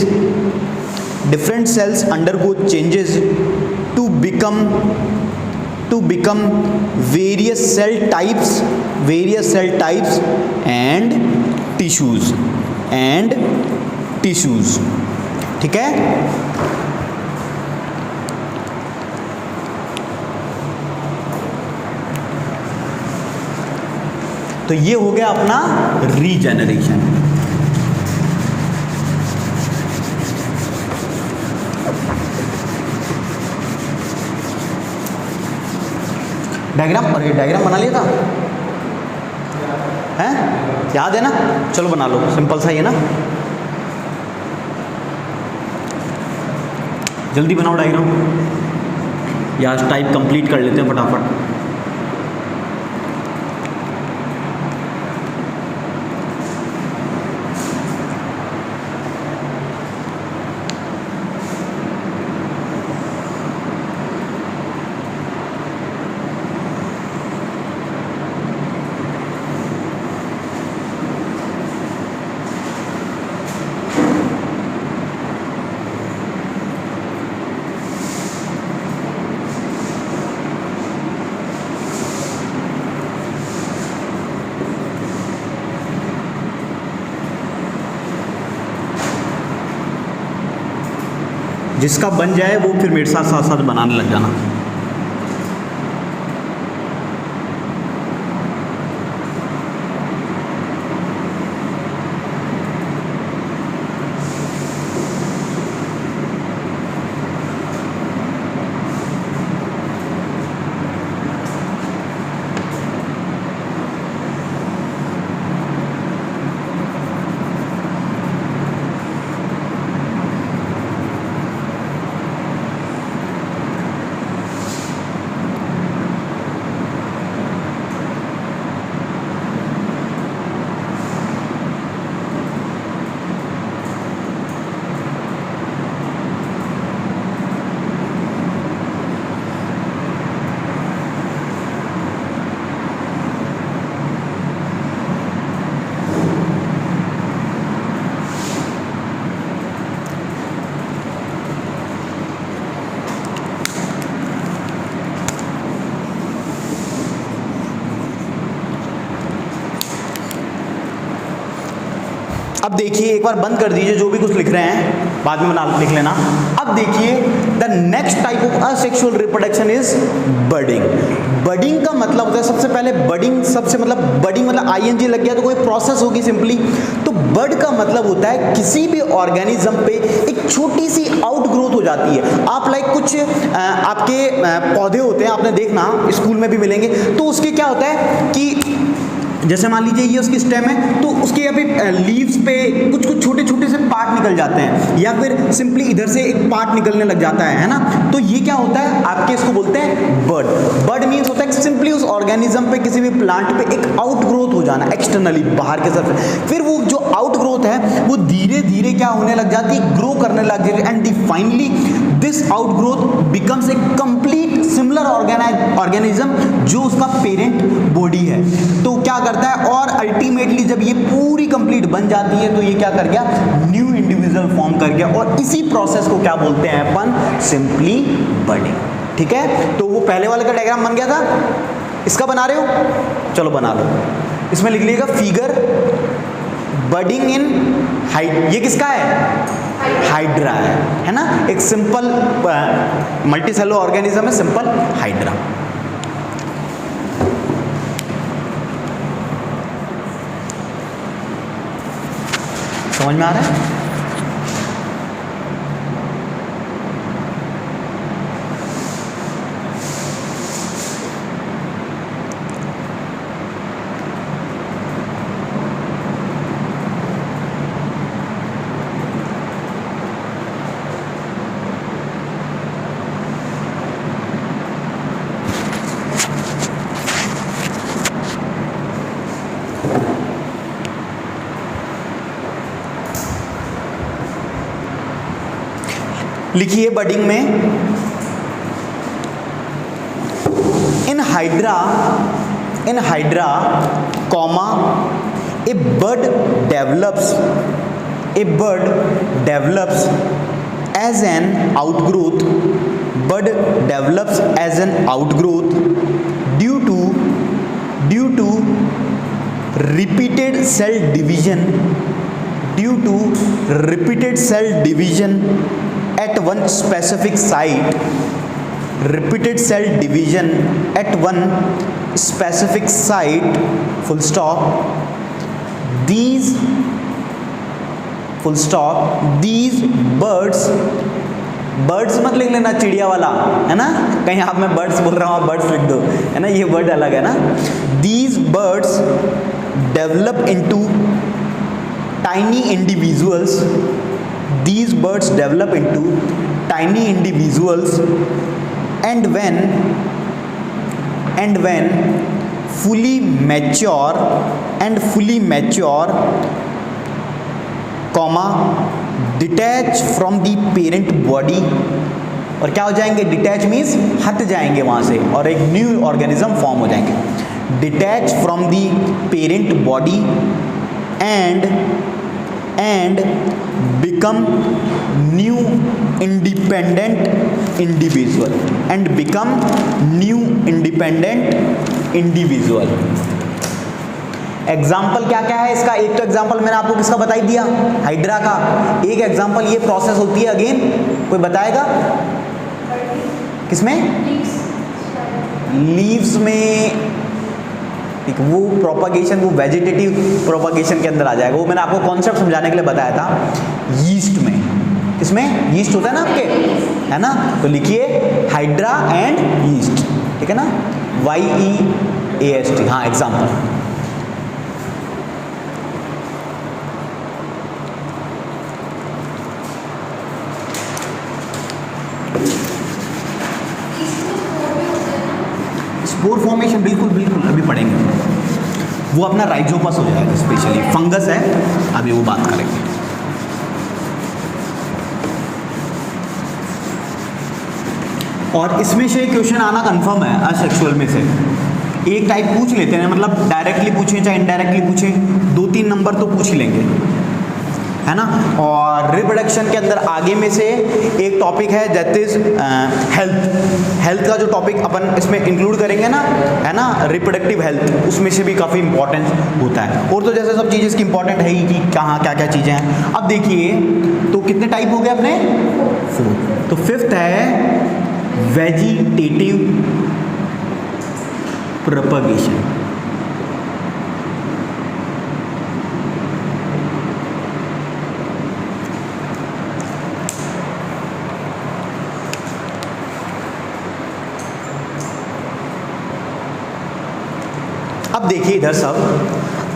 to become various cell types and tissues. ठीक है? तो ये हो गया अपना रीजेनरेशन। डायग्राम, और ये डायग्राम बना लिया था हैं? याद है ना? चलो बना लो, सिंपल सा ही है ना। जल्दी बनाओ डायग्राम, या टाइप कंप्लीट कर लेते हैं फटाफट। जिसका बन जाए वो फिर मेरे साथ साथ साथ बनाने लग जाना। अब देखिए, एक बार बंद कर दीजिए जो भी कुछ लिख रहे हैं, बाद में बना लिख लेना। अब देखिए, the next type of asexual reproduction is budding. Budding का मतलब होता है, सबसे पहले बडिंग मतलब आईएनजी लग गया तो कोई प्रोसेस होगी सिंपली। तो बड का मतलब होता है किसी भी ऑर्गेनिज्म पे एक छोटी सी आउटग्रोथ हो जाती है। आप लाइक कुछ आपके पौधे होते हैं, आपने देखना स्कूल में भी मिलेंगे, तो उसके क्या होता है कि जैसे मान लीजिए ये उसकी स्टेम है, तो उसके यहाँ पे लीव्स पे कुछ कुछ छोटे छोटे से पार्ट निकल जाते हैं, या फिर सिंपली इधर से एक पार्ट निकलने लग जाता है ना। तो ये क्या होता है आपके, इसको बोलते हैं बड। बड मीन्स होता है सिंपली उस ऑर्गेनिज्म पे, किसी भी प्लांट पे एक आउटग्रोथ हो जाना एक्सटर्नली, बाहर के तरफ। फिर वो जो आउटग्रोथ है वो धीरे धीरे क्या होने लग जाती है, ग्रो करने लग जाती है, and finally this outgrowth becomes a complete similar organism जो उसका पेरेंट बॉडी है। तो क्या करता है, और अल्टीमेटली जब ये पूरी कंप्लीट बन जाती है तो ये क्या कर गया, न्यू इंडिविजुअल फॉर्म कर गया। और इसी प्रोसेस को क्या बोलते हैं अपन, सिंपली बडिंग। ठीक है, तो वो पहले वाले का डायग्राम बन गया था, इसका बना रहे हो, चलो बना लो। इसमें लिख लीजिएगा फिगर बडिंग इन हाइड। ये किसका है, हाइड्रा है ना, एक सिंपल मल्टीसेलुलर ऑर्गेनिज्म है, सिंपल हाइड्रा। समझ में आ रहा है? लिखिए बडिंग में, in hydra comma a bud develops as an outgrowth due to repeated cell division at one specific site, full stop, these birds मत लिख लेना चिड़िया वाला, है ना, कहीं आप मैं बर्ड्स बोल रहा हूँ आप बर्ड्स लिख दो, है ना, ये वर्ड अलग है ना। These birds develop into tiny individuals, and when fully mature, comma detach from the parent body, और क्या हो जाएंगे, डिटैच मीन्स हट जाएंगे वहां से और एक न्यू ऑर्गेनिज्म फॉर्म हो जाएंगे। Detach from the parent body and become new independent individual. Example क्या क्या है इसका, एक तो एग्जाम्पल मैंने आपको किसका बताई दिया, हाइड्रा का। एक एग्जाम्पल ये प्रोसेस होती है, अगेन कोई बताएगा किसमें, लीव्स में, ठीक, वो प्रोपागेशन, वो वेजिटेटिव प्रोपागेशन के अंदर आ जाएगा। वो मैंने आपको कॉन्सेप्ट समझाने के लिए बताया था, यीस्ट में, किसमें, यीस्ट होता है ना आपके, है ना, तो लिखिए हाइड्रा एंड यीस्ट, ठीक है ना, YEAST। हाँ एग्जाम्पल, स्पोर फॉर्मेशन, बिल्कुल अभी पढ़ेंगे, वो अपना राइजोपस हो जाएगा, स्पेशली फंगस है, अभी वो बात करेंगे। और इसमें से क्वेश्चन आना कंफर्म है, असेक्सुअल में से एक टाइप पूछ लेते हैं, मतलब डायरेक्टली पूछें चाहे इनडायरेक्टली पूछें, 2-3 नंबर तो पूछ ही लेंगे, है ना। और रिप्रोडक्शन के अंदर आगे में से एक टॉपिक है दैट इज हेल्थ का जो टॉपिक अपन इसमें इंक्लूड करेंगे ना, है ना, रिप्रोडक्टिव हेल्थ, उसमें से भी काफ़ी इंपॉर्टेंट होता है। और तो जैसे सब चीज़ें इसकी इंपॉर्टेंट है ही कि कहाँ क्या क्या चीज़ें हैं। अब देखिए तो कितने टाइप हो गए अपने, 4। तो 5th है वेजिटेटिव प्रोपगेशन। अब देखिए इधर सब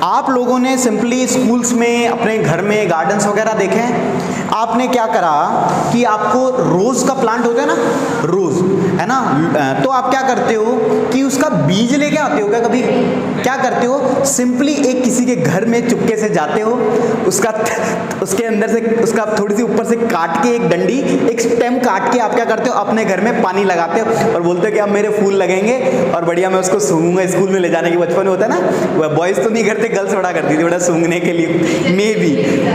आप लोगों ने सिंपली स्कूल्स में, अपने घर में गार्डन्स वगैरह देखे हैं, आपने क्या करा कि आपको रोज का प्लांट होता है ना, रोज, है ना, तो आप क्या करते हो कि उसका बीज लेके आते हो क्या कभी, क्या करते हो, सिंपली एक किसी के घर में चुपके से जाते हो, उसके अंदर से उसका थोड़ी सी ऊपर से काट के एक डंडी, एक स्टेम काट के आप क्या करते हो, अपने घर में पानी लगाते हो और बोलते हो कि अब मेरे फूल लगेंगे और बढ़िया मैं उसको सूंघूंगा। स्कूल में ले जाने के बचपन में होता है ना, बॉयज़ तो नहीं करते, गर्ल्स बड़ा करती थी, बड़ा सूंघने के लिए, मे बी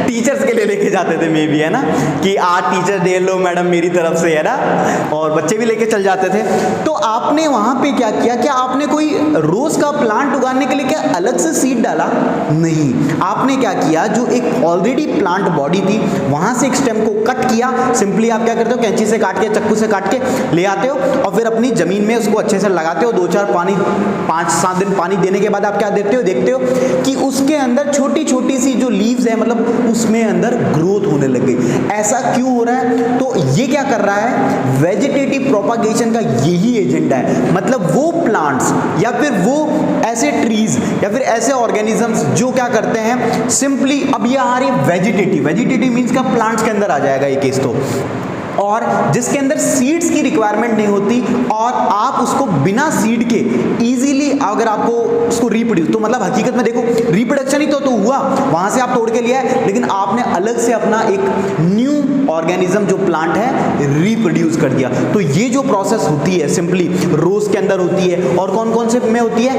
टीचर्स के लिए लेके जाते थे, मे बी, है ना, कि आज टीचर दे लो मैडम मेरी तरफ से, है ना, और बच्चे भी लेके चल जाते थे। तो आपने वहाँ पे क्या किया, क्या आपने कोई रोज का प्लांट उगाने के लिए क्या अलग से सीड डाला, नहीं, आपने क्या किया, जो एक ऑलरेडी प्लांट बॉडी थी वहाँ से एक स्टेम को कट किया, सिंपली आप क्या करते हो, कैंची से काट के, चक्कू से काट के ले आते हो और फिर अपनी ज़मीन में उसको अच्छे से लगाते हो, 2-4 पानी 5-7 दिन पानी देने के बाद आप क्या देखते हो कि उसके अंदर छोटी छोटी सी जो लीव्स है, मतलब उसमें अंदर ग्रोथ होने लग गई। ऐसा क्यों हो रहा है, तो ये क्या कर रहा है, वेजिटेटिव प्रोपागेशन का यही एजेंडा है, मतलब वो प्लांट्स या फिर वो ऐसे ट्रीज या फिर ऐसे ऑर्गेनिजम्स जो क्या करते हैं, सिंपली अब ये आ रही है वेजिटेटिव मीन्स का प्लांट्स के अंदर आ जाएगा ये केस तो, और जिसके अंदर सीड्स की रिक्वायरमेंट नहीं होती और आप उसको बिना सीड के इजीली अगर आपको उसको रिप्रोड्यूस, तो मतलब हकीकत में देखो रिप्रोडक्शन ही तो हुआ, वहां से आप तोड़ के लिया है, लेकिन आपने अलग से अपना एक न्यू ऑर्गेनिज्म जो प्लांट है रिप्रोड्यूस कर दिया। तो ये जो प्रोसेस होती है सिंपली रोज के अंदर होती है, और कौन कौन से में होती है,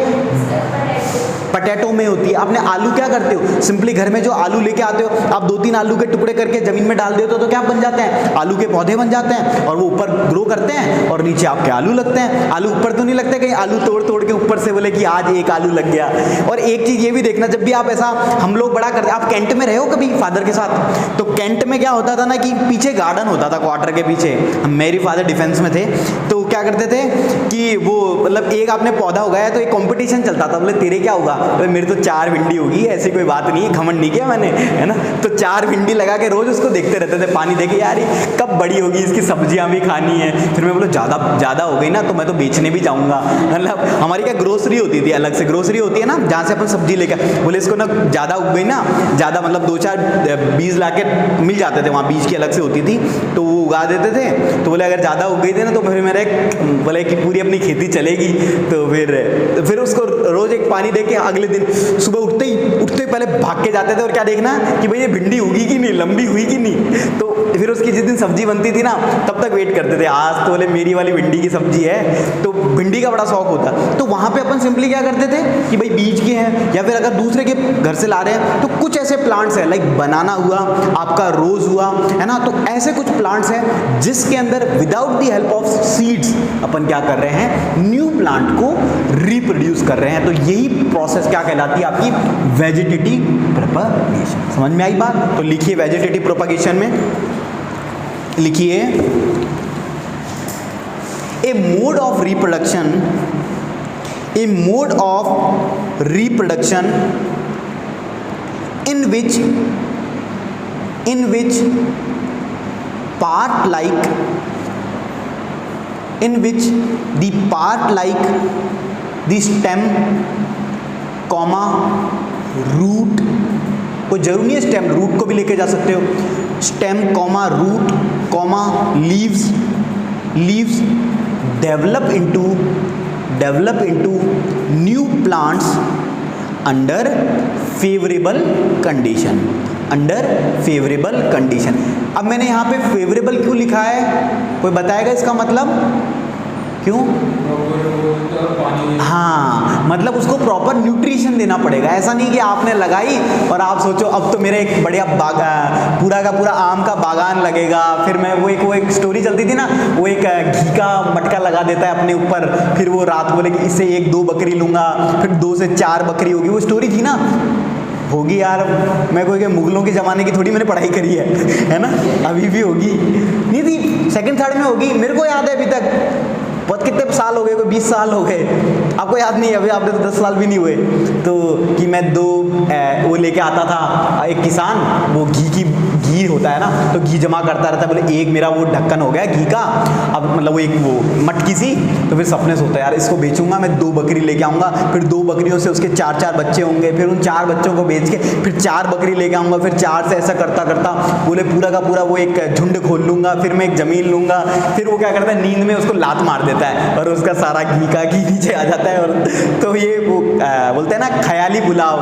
पटेटो में होती है। आपने आलू क्या करते हो, सिंपली घर में जो आलू लेके आते हो आप 2-3 आलू के टुकड़े करके जमीन में डाल देते हो तो क्या बन जाते हैं, आलू के पौधे बन जाते हैं, और वो ऊपर ग्रो करते हैं और नीचे आपके आलू लगते हैं। आलू ऊपर तो नहीं लगते, कहीं आलू तोड़ तोड़ के ऊपर से बोले कि आज एक आलू लग गया। और एक चीज ये भी देखना, जब भी आप ऐसा, हम लोग बड़ा करते, आप कैंट में रहे हो कभी फादर के साथ, तो कैंट में क्या होता था ना कि पीछे गार्डन होता था क्वार्टर के पीछे, मेरी फादर डिफेंस में थे, तो क्या करते थे कि वो मतलब एक आपने पौधा उगाया तो एक कंपटीशन चलता था, बोले तेरे क्या होगा, बोले मेरे तो 4 भिंडी होगी, ऐसी कोई बात नहीं है, घमंड नहीं किया मैंने, है ना। तो 4 भिंडी लगा के रोज उसको देखते रहते थे, पानी देके, यार ये कब बड़ी होगी, इसकी सब्जियां भी खानी है। फिर मैं बोला ज़्यादा हो गई ना तो मैं तो बेचने भी जाऊँगा, मतलब हमारी क्या ग्रोसरी होती थी, अलग से ग्रोसरी होती है ना जहाँ से अपन सब्जी लेकर, बोले इसको ना ज़्यादा उग गई ना, ज़्यादा मतलब 2-4 बीज ला के मिल जाते थे, वहाँ बीज की अलग से होती थी तो वो उगा देते थे। तो बोले अगर ज़्यादा उग गई थी ना तो फिर मेरा एक बोले कि पूरी अपनी खेती चलेगी। तो फिर उसको रोज़ एक पानी दे के अगले दिन सुबह उठते ही पहले भाग के जाते थे, और क्या देखना कि भाई ये भिंडी उगी कि नहीं, लंबी हुई कि नहीं। तो फिर उसकी जिस दिन सब्जी बनती थी ना तब तक वेट करते थे, आज तो बोले मेरी वाली भिंडी की सब्जी है, तो भिंडी का बड़ा शौक होता। तो वहाँ पे अपन सिंपली क्या करते थे कि भाई बीज के हैं, या फिर अगर दूसरे के घर से ला रहे हैं तो कुछ ऐसे प्लांट्स हैं लाइक बनाना हुआ, आपका रोज हुआ, है ना, तो ऐसे कुछ प्लांट्स हैं जिसके अंदर without the help of seeds अपन क्या कर रहे हैं, न्यू प्लांट को रिप्रोड्यूस कर रहे हैं। तो यही प्रोसेस क्या कहलाती है, आपकी वेजिटेटिव प्रोपगेशन। समझ में आई बात? तो लिखिए वेजिटेटिव प्रोपगेशन में लिखिए a mode of reproduction in which the stem, root, कोई जरूरी नहीं है स्टेम, रूट को भी लेके जा सकते हो, stem comma root comma leaves develop into new plants under favourable condition. अब मैंने यहाँ पे फेवरेबल क्यों लिखा है, कोई बताएगा इसका मतलब क्यों? हाँ, मतलब उसको प्रॉपर न्यूट्रिशन देना पड़ेगा। ऐसा नहीं कि आपने लगाई और आप सोचो अब तो मेरा एक बढ़िया पूरा का पूरा आम का बागान लगेगा, फिर मैं वो एक स्टोरी चलती थी ना, वो एक घी का मटका लगा देता है अपने ऊपर, फिर वो रात बोले कि इससे 1-2 बकरी लूंगा, फिर 2 से 4 बकरी होगी, वो स्टोरी थी ना, होगी यार, मैं कोई मुगलों के ज़माने की थोड़ी मैंने पढ़ाई करी है ना, अभी भी होगी, नहीं थी, 2nd-3rd में होगी, मेरे को याद है अभी तक, बहुत कितने साल हो गए, कोई 20 साल हो गए, आपको याद नहीं है, अभी आपने तो 10 साल भी नहीं हुए। तो कि मैं 2 वो लेके आता था, एक किसान, वो घी होता है ना, तो घी जमा करता रहता है, बोले एक मेरा वो ढक्कन हो गया घी का, अब मतलब वो मटकी सी, तो फिर सपने सोचता है यार इसको बेचूंगा मैं, 2 बकरी लेके आऊँगा, फिर 2 बकरियों से उसके 4-4 बच्चे होंगे, फिर उन 4 बच्चों को बेच के फिर 4 बकरी लेके आऊँगा, फिर 4 से ऐसा करता करता बोले पूरा का पूरा वो एक झुंड खोल लूँगा, फिर मैं एक ज़मीन लूँगा, फिर वो क्या करता है नींद में उसको लात मार देता है और उसका सारा घी नीचे आ जाता है। और तो ये वो बोलते हैं ना ख्याली पुलाव,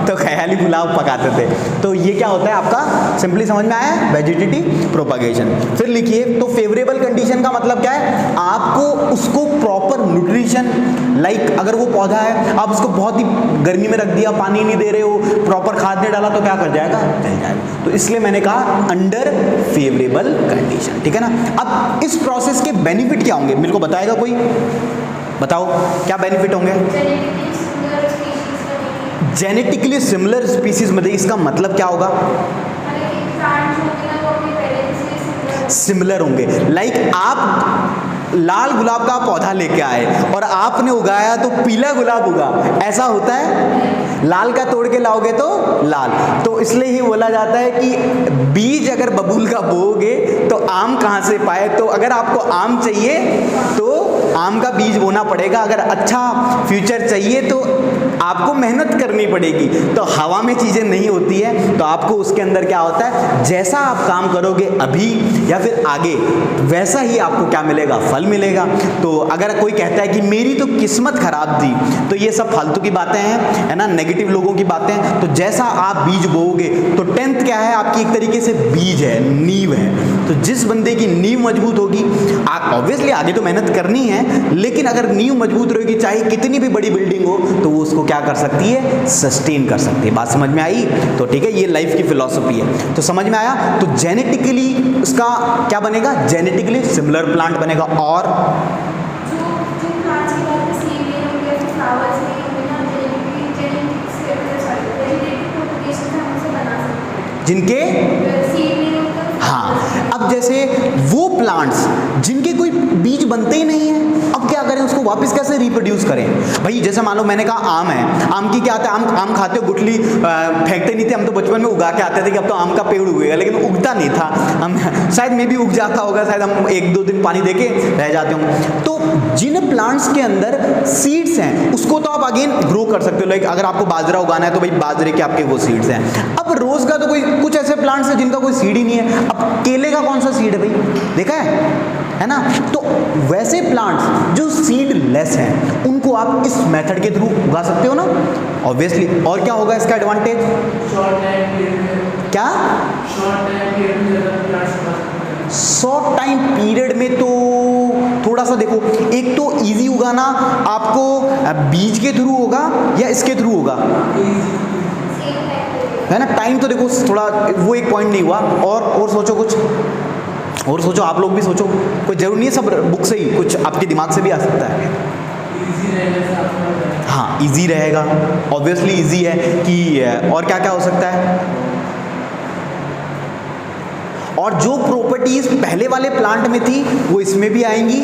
तो ख्याली पुलाव पकाते थे। तो ये क्या होता है आपका, सिंपली समझ में आया, वेजिटेटिव प्रोपगेशन। फिर लिखिए, तो फेवरेबल कंडीशन का मतलब क्या है, आपको उसको प्रॉपर न्यूट्रिशन, लाइक अगर वो पौधा है आप उसको बहुत ही गर्मी में रख दिया, पानी नहीं दे रहे हो, प्रॉपर खाद नहीं डाला, तो क्या कर जाएगा, जल जाएगा। तो इसलिए मैंने कहा अंडर फेवरेबल कंडीशन, ठीक है ना। अब इस प्रोसेस के बेनिफिट क्या होंगे, मेरे को बताएगा कोई, बताओ क्या बेनिफिट होंगे? जेनेटिकली सिमिलर स्पीसीज में, इसका मतलब क्या होगा, सिमिलर होंगे। लाइक आप लाल गुलाब का पौधा लेके आए और आपने उगाया तो पीला गुलाब उगा, ऐसा होता है, लाल का तोड़ के लाओगे तो लाल। तो इसलिए ही बोला जाता है कि बीज अगर बबूल का बोओगे तो आम कहाँ से पाए। तो अगर आपको आम चाहिए तो आम का बीज बोना पड़ेगा, अगर अच्छा फ्यूचर चाहिए तो आपको मेहनत करनी पड़ेगी। तो हवा में चीज़ें नहीं होती है, तो आपको उसके अंदर क्या होता है, जैसा आप काम करोगे अभी या फिर आगे, वैसा ही आपको क्या मिलेगा, फल मिलेगा। तो अगर कोई कहता है कि मेरी तो किस्मत खराब थी, तो ये सब फालतू की बातें हैं, है ना, नेगेटिव लोगों की बातें। तो जैसा आप बीज बोओगे, तो 10th क्या है, आपकी एक तरीके से बीज है, नींव है। तो जिस बंदे की नींव मजबूत होगी, ऑब्वियसली आगे तो मेहनत करनी है, लेकिन अगर नींव मजबूत रहेगी, चाहे कितनी भी बड़ी बिल्डिंग हो, तो वो उसको क्या कर सकती है, सस्टेन कर सकती है। बात समझ में आई? तो ठीक है, ये लाइफ की फिलॉसफी है। तो समझ में आया? तो जेनेटिकली उसका क्या बनेगा, जेनेटिकली सिमिलर प्लांट बनेगा। और जिनके, हाँ, अब जैसे वो प्लांट्स जिनके कोई बीज बनते ही नहीं है, अब क्या करें, उसको वापस कैसे रिप्रोड्यूस करें? भाई जैसे मान लो मैंने कहा आम है, आम की क्या आता है, आम खाते हो, गुठली फेंकते नहीं थे हम, तो बचपन में उगा के आते थे कि अब तो आम का पेड़ उगेगा, लेकिन उगता नहीं था। हम शायद मे भी उग जाता होगा, शायद हम 1-2 दिन पानी देके रह जाते होंगे। तो जिन प्लांट्स के अंदर सीड्स हैं, उसको तो आप अगेन ग्रो कर सकते हो। लाइक अगर आपको बाजरा उगाना है, तो भाई बाजरे के आपके वो सीड्स हैं। अब रोज का तो कोई, कुछ ऐसे प्लांट्स हैं जिनका कोई सीड ही नहीं है। अब केले का कौन सा सीड है भाई, देखा है ना? तो वैसे प्लांट्स जो सीड लेस हैं, उनको आप इस मेथड के थ्रू उगा सकते हो ना, ऑब्वियसली। और क्या होगा इसका एडवांटेज? क्या शॉर्ट टाइम पीरियड में तो थोड़ा सा देखो, एक तो इजी उगाना आपको बीज के थ्रू होगा या इसके थ्रू होगा, है ना? टाइम तो देखो थोड़ा, वो एक पॉइंट नहीं हुआ। और सोचो कुछ और, सोचो आप लोग भी सोचो, कोई जरूरी नहीं है सब बुक से ही, कुछ आपके दिमाग से भी आ सकता है। हाँ, इजी रहेगा, ऑब्वियसली इजी है कि, और क्या क्या हो सकता है? और जो प्रॉपर्टीज पहले वाले प्लांट में थी, वो इसमें भी आएंगी,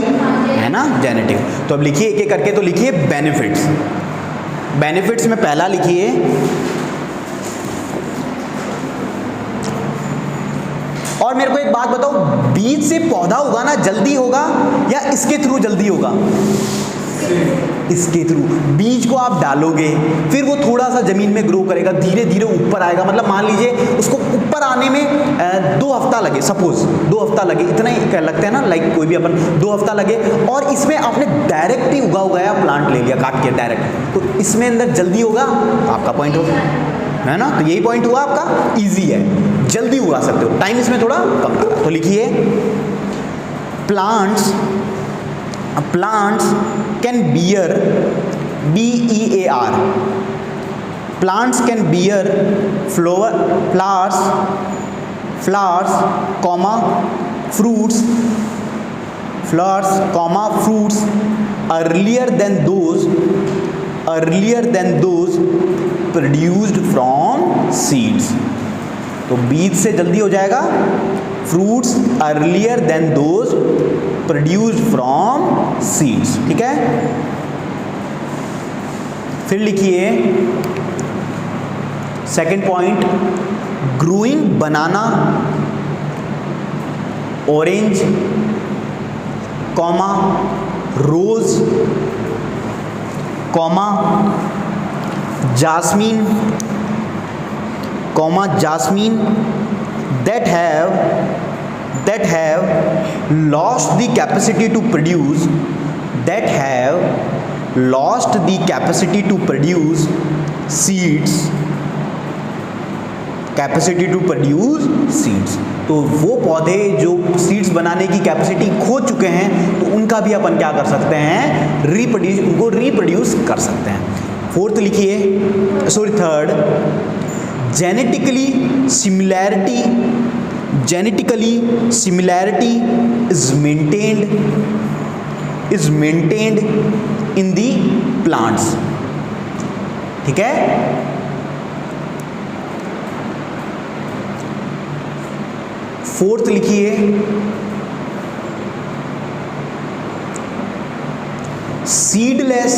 है ना, जेनेटिक। तो अब लिखिए एक एक करके, तो लिखिए बेनिफिट्स। बेनिफिट्स में पहला लिखिए और मेरे को एक बात बताओ, बीज से पौधा उगाना जल्दी होगा या इसके थ्रू जल्दी होगा? इसके थ्रू। बीज को आप डालोगे, फिर वो थोड़ा सा जमीन में ग्रो करेगा, धीरे धीरे ऊपर आएगा। मतलब मान लीजिए उसको ऊपर आने में 2 हफ्ता लगे, सपोज 2 हफ्ता लगे, इतना ही लगता है ना, लाइक कोई भी अपन 2 हफ्ता लगे, और इसमें आपने डायरेक्ट ही उगा उगाया प्लांट ले लिया काट के डायरेक्ट, तो इसमें अंदर जल्दी होगा, आपका पॉइंट होगा, है ना? तो यही पॉइंट हुआ आपका, इजी है, जल्दी उगा सकते हो, टाइम इसमें थोड़ा कम लगा। तो लिखिए plants can bear, BEAR, plants can bear flowers, fruits earlier than those produced from seeds। तो बीज से जल्दी हो जाएगा, fruits earlier than those produced from seeds, ठीक है? फिर लिखिए second point, growing banana, orange, comma rose, comma jasmine, that have lost the capacity to produce seeds। तो वो पौधे जो सीड्स बनाने की कैपेसिटी खो चुके हैं, तो उनका भी अपन क्या कर सकते हैं, उनको रिप्रोड्यूस कर सकते हैं। फोर्थ लिखिए, third, genetically similarity is maintained in the plants, ठीक है? फोर्थ लिखिए seedless,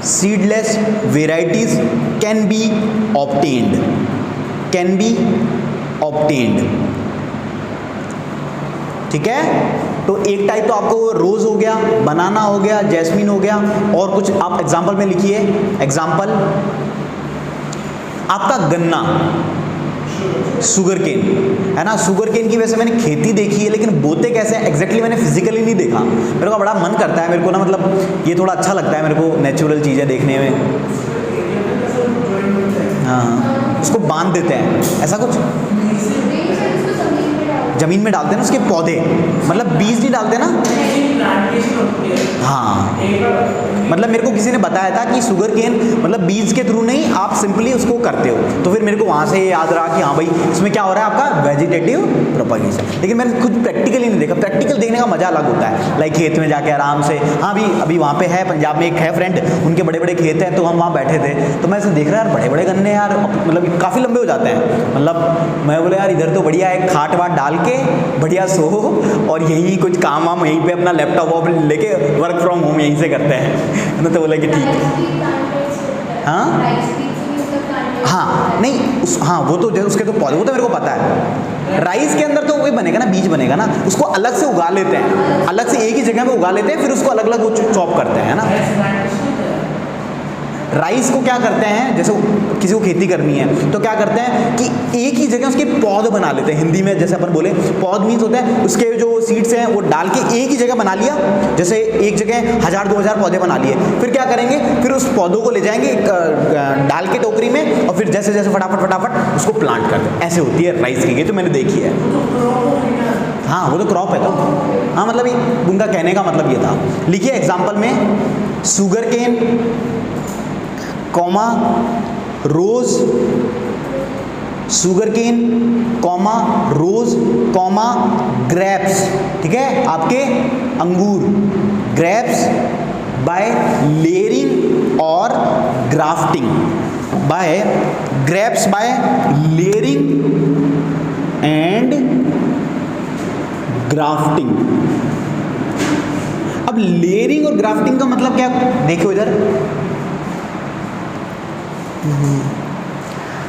seedless varieties can be obtained ठीक है। तो एक टाइप तो आपको रोज हो गया, बनाना हो गया, जैस्मीन हो गया, और कुछ आप एग्जाम्पल में लिखिए। एग्जाम्पल आपका गन्ना, शुगर केन, है ना। शुगर केन की वैसे मैंने खेती देखी है, लेकिन बोते कैसे हैं एग्जैक्टली मैंने फिजिकली नहीं देखा। मेरे को बड़ा मन करता है, मेरे को ना मतलब ये थोड़ा अच्छा लगता है मेरे को नेचुरल चीज़ें देखने में। हाँ, उसको बांध देते हैं ऐसा कुछ, जमीन में डालते हैं ना उसके पौधे, मतलब बीज नहीं डालते ना। हाँ, मतलब मेरे को किसी ने बताया था कि शुगर केन मतलब बीज के थ्रू नहीं, आप सिंपली उसको करते हो। तो फिर मेरे को वहाँ से याद रहा कि हाँ भाई इसमें क्या हो रहा है आपका वेजिटेटिव प्रोपगेशन। लेकिन मैंने खुद प्रैक्टिकली नहीं देखा। प्रैक्टिकल देखने का मजा अलग होता है, लाइक खेत में जाके आराम से। हाँ अभी वहाँ पे है पंजाब में एक है फ्रेंड, उनके बड़े बड़े खेत हैं, तो हम वहाँ बैठे थे, तो मैं ऐसे देख रहा यार बड़े बड़े गन्ने यार, मतलब काफ़ी लंबे हो जाते हैं। मतलब मैं बोला यार इधर तो बढ़िया है, खाट वाट डाल के बढ़िया सो, और यही कुछ काम वाम यहीं पे अपना लैपटॉप वॉप लेके वर्क फ्रॉम होम यहीं से करते हैं ना। तो बोला कि ठीक है। हाँ हाँ नहीं हाँ वो तो उसके तो पौधे, वो तो मेरे को पता है। राइस के अंदर तो वही बनेगा ना, बीज बनेगा ना, उसको अलग से उगा लेते हैं, अलग से एक ही जगह में उगा लेते हैं, फिर उसको अलग अलग वो चॉप करते हैं, है ना। राइस को क्या करते हैं, जैसे किसी को खेती करनी है तो क्या करते हैं कि एक ही जगह उसके पौध बना लेते हैं। हिंदी में जैसे अपन बोले पौध मीन्स होता है उसके जो सीड्स हैं वो डाल के एक ही जगह बना लिया, जैसे एक जगह 1000-2000 पौधे बना लिए। फिर क्या करेंगे, फिर उस पौधों को ले जाएंगे डाल के टोकरी में, और फिर जैसे जैसे फटाफट उसको प्लांट करते हैं। ऐसे होती है राइस की, ये तो मैंने देखी है। हाँ वो तो क्रॉप है तो, हाँ मतलब उनका कहने का मतलब ये था। लिखिए एग्जाम्पल में, sugarcane comma rose, sugarcane comma rose comma grapes, ठीक है, आपके अंगूर, ग्रेप्स बाय लेयरिंग और grafting, by grapes by layering and grafting. अब लेयरिंग और ग्राफ्टिंग का मतलब क्या, देखिए इधर।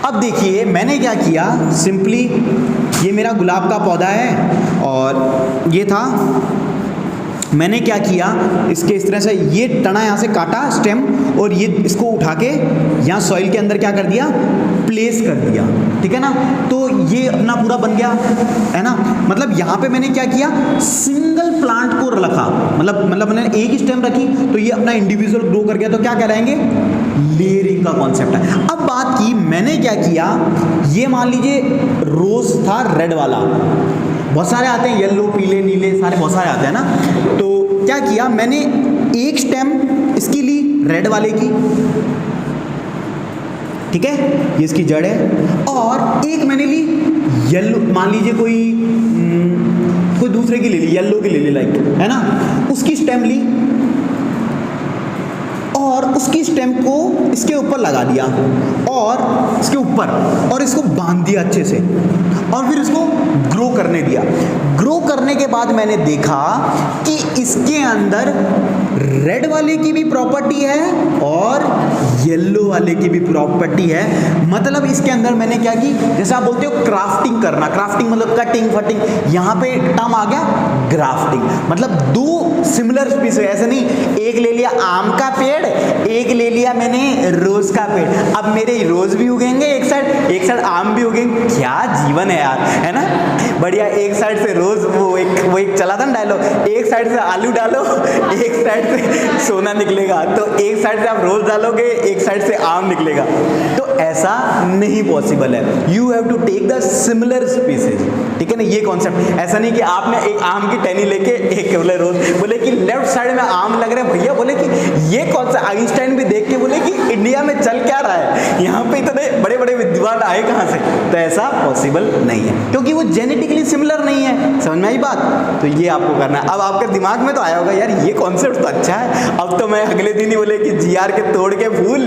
अब देखिए मैंने क्या किया, सिंपली ये मेरा गुलाब का पौधा है और ये था, मैंने क्या किया इसके इस तरह से ये तना यहाँ से काटा स्टेम, और ये इसको उठा के यहाँ सॉइल के अंदर क्या कर दिया, प्लेस कर दिया, ठीक है ना। तो ये अपना पूरा बन गया, है ना। मतलब यहाँ पे मैंने क्या किया, सिंगल प्लांट को रखा, मतलब मैंने एक ही स्टेम रखी तो ये अपना इंडिविजुअल ग्रो कर गया, तो क्या कहलाएंगे, लेयरिंग का कॉन्सेप्ट है। अब बात की मैंने क्या किया, ये मान लीजिए रोज था रेड वाला, बहुत सारे आते हैं येलो पीले नीले सारे बहुत सारे आते हैं ना। तो क्या किया मैंने, एक स्टेम इसकी ली रेड वाले की, ठीक है, ये इसकी जड़ है, और एक मैंने ली येलो, मान लीजिए कोई दूसरे की ले ली, येलो की ले ली लाइक, है ना, उसकी स्टेम ली और उसकी स्टेम को इसके ऊपर लगा दिया और इसके ऊपर, और इसको बांध दिया अच्छे से, और फिर इसको ग्रो करने दिया। ग्रो करने के बाद मैंने देखा कि इसके अंदर रेड वाले की भी प्रॉपर्टी है और येलो वाले की भी प्रॉपर्टी है। मतलब इसके अंदर मैंने क्या की, जैसे आप बोलते हो क्राफ्टिंग करना, क्राफ्टिंग मतलब कटिंग फटिंग, यहाँ पे टर्म आ गया ग्राफ्टिंग, मतलब दो सिमिलर स्पीसीज, ऐसे नहीं एक ले लिया आम का पेड़, एक ले लिया मैंने रोज का पेड़, अब मेरे रोज भी उगेंगे एक साइड आम भी उगेंगे, क्या जीवन है यार, है ना, बढ़िया। एक साइड से रोज वो एक चला था ना डायलॉग, एक साइड से आलू डालो एक साइड से सोना निकलेगा, तो एक साइड से आप रोज डालोगे एक साइड से आम निकलेगा, तो ऐसा नहीं पॉसिबल है। You have to take the similar species, ठीक है ना, ये कॉन्सेप्ट। ऐसा नहीं कि आपने एक आम की टहनी लेके एक बोले रोज, बोले कि लेफ्ट साइड में आम लग रहे हैं भैया, बोले कि ये कौन सा, आइंस्टाइन भी देख के बोले कि इंडिया में चल क्या रहा है, यहाँ पे इतने बड़े बड़े विद्वान आए कहाँ से, तो ऐसा पॉसिबल नहीं है क्योंकि वो जेनेटिकली सिमिलर नहीं है। समझ में आई बात, तो ये आपको करना है। अब आपके दिमाग में तो आया होगा यार ये कॉन्सेप्ट तो अच्छा है, अब तो मैं अगले दिन ही बोले कि जीआर के तोड़ के फूल,